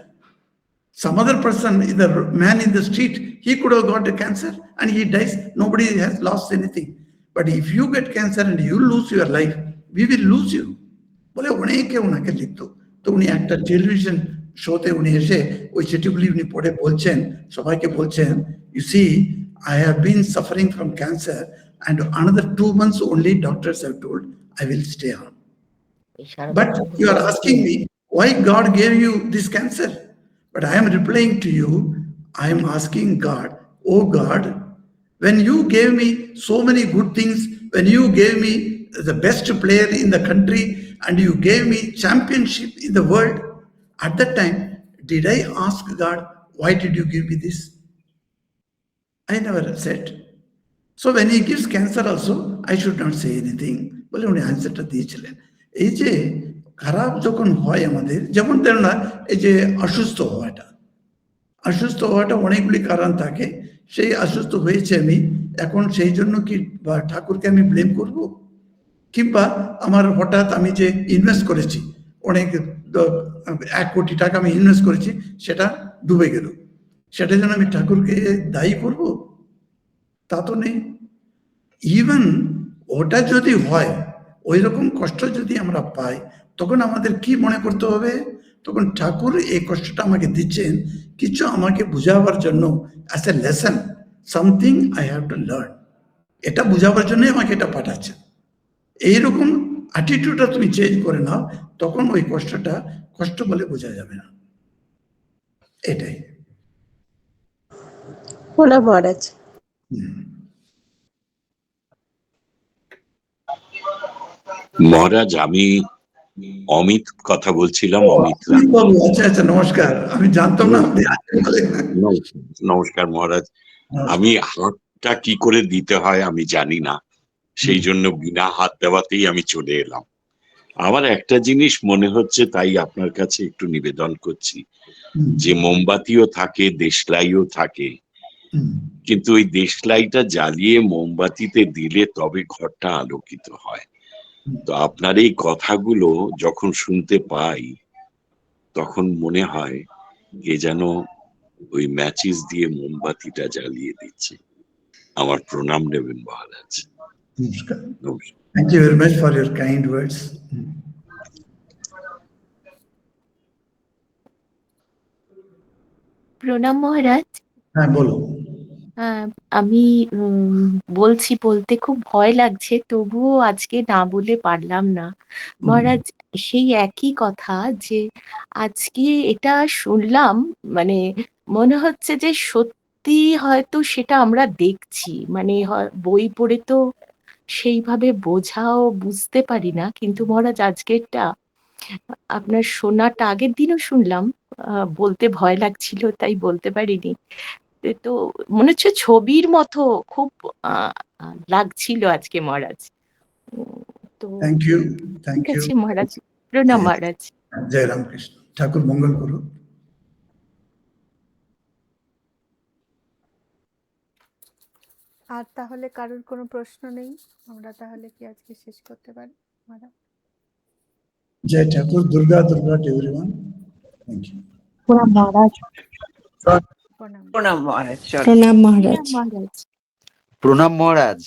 Some other person, the man in the street, he could have got a cancer and he dies. Nobody has lost anything. But if you get cancer and you lose your life, we will lose you. বলে অনেকে ওনাকে লিখতো। তো উনি একটা television শোতে উনি এসে ওই চিঠিগুলি উনি পড়ে বলছেন, সবাইকে বলছেন, you see, I have been suffering from cancer and another 2 months only doctors have told I will stay on. But you are asking me why God gave you this cancer. But I am replying to you, I am asking God, oh God, when you gave me so many good things, when you gave me the best player in the country and you gave me championship in the world, at that time, did I ask God, why did you give me this? I never said. So when he gives cancer also, I should not say anything. বলে উনি আনসারটা দিয়েছিলেন। এই যে খারাপ যখন হয় আমাদের, যেমন ধরো না এই যে অসুস্থ হওয়াটা অনেকগুলি কারণ থাকে। সেই অসুস্থ হয়েছে আমি, এখন সেই জন্য কি ঠাকুরকে আমি ব্লেম করব? কিংবা আমার হঠাৎ আমি যে ইনভেস্ট করেছি অনেক 1 কোটি টাকা আমি ইনভেস্ট করেছি, সেটা ডুবে গেল, সেটার জন্য আমি ঠাকুরকে দায়ী করব? তা তো নেই। ইভেন ওটা যদি হয়, ওই রকম কষ্ট যদি আমরা পাই, তখন আমাদের কি মনে করতে হবে? তখন ঠাকুর এই কষ্টটা আমাকে দিচ্ছেন কিছু আমাকে বুঝাবার জন্য, as a lesson, something I have to learn. এটা বুঝাবার জন্যই আমাকে এটা পাঠাচ্ছেন। এইরকম অ্যাটিটিউডটা তুমি চেঞ্জ করে নাও, তখন ওই কষ্টটা কষ্ট বলে বোঝা যাবে না। এটাই। প্রণাম মহারাজ। মহারাজ, আমি অমিত কথা বলছিলাম। অমিত, আচ্ছা, নমস্কার। আমি জানতাম না। নমস্কার মহারাজ। আমি হাতটা কি করে দিতে হয় আমি জানি না, সেই জন্য বিনা হাত দেওয়াতেই আমি চলে এলাম। আমার একটা জিনিস মনে হচ্ছে, তাই আপনার কাছে একটু নিবেদন করছি, যে মোমবাতিও থাকে, দেশলাইও থাকে, কিন্তু ওই দেশলাইটা জ্বালিয়ে মোমবাতিতে দিলে তবে ঘরটা আলোকিত হয়। তো আপনার এই কথাগুলো যখন শুনতে পাই, তখন মনে হয় এ যেন ওই ম্যাচিস দিয়ে মোমবাতিটা জ্বালিয়ে দিচ্ছে। আমার প্রণাম নেবেন মহারাজ। নমস্কার। Thank you very much for your kind words. প্রণাম মহারাজ। হ্যাঁ, বলো। আমি বলতে খুব ভয় লাগছে, তবুও আজকে না বলে পারলাম না। মহারাজ, সেই একই কথা, যে আজকে এটা শুনলাম, মানে মনে হচ্ছে যে সত্যি হয়তো সেটা আমরা দেখছি, মানে বই পড়ে তো সেইভাবে বোঝাও বুঝতে পারি না, কিন্তু মহারাজ আজকেরটা আপনার শোনাটা, আগের দিনও শুনলাম, বলতে ভয় লাগছিল তাই বলতে পারিনি। তো মনে হচ্ছে ছবির মতো খুব লাগছিল আজকে মহারাজ। তো থ্যাংক ইউ। ঠিক আছে মহারাজ, প্রণাম মহারাজ। জয় রামকৃষ্ণ। ঠাকুর মঙ্গল করুন। আর তাহলে কারোর কোনো প্রশ্ন নেই, আমরা তাহলে কি আজকে শেষ করতে পারি? জয় Thakur. Durga to everyone. Thank you. প্রণাম মহারাজ। প্রণাম। প্রণাম মহারাজ। প্রণাম মহারাজ। মহারাজ। প্রণাম মহারাজ।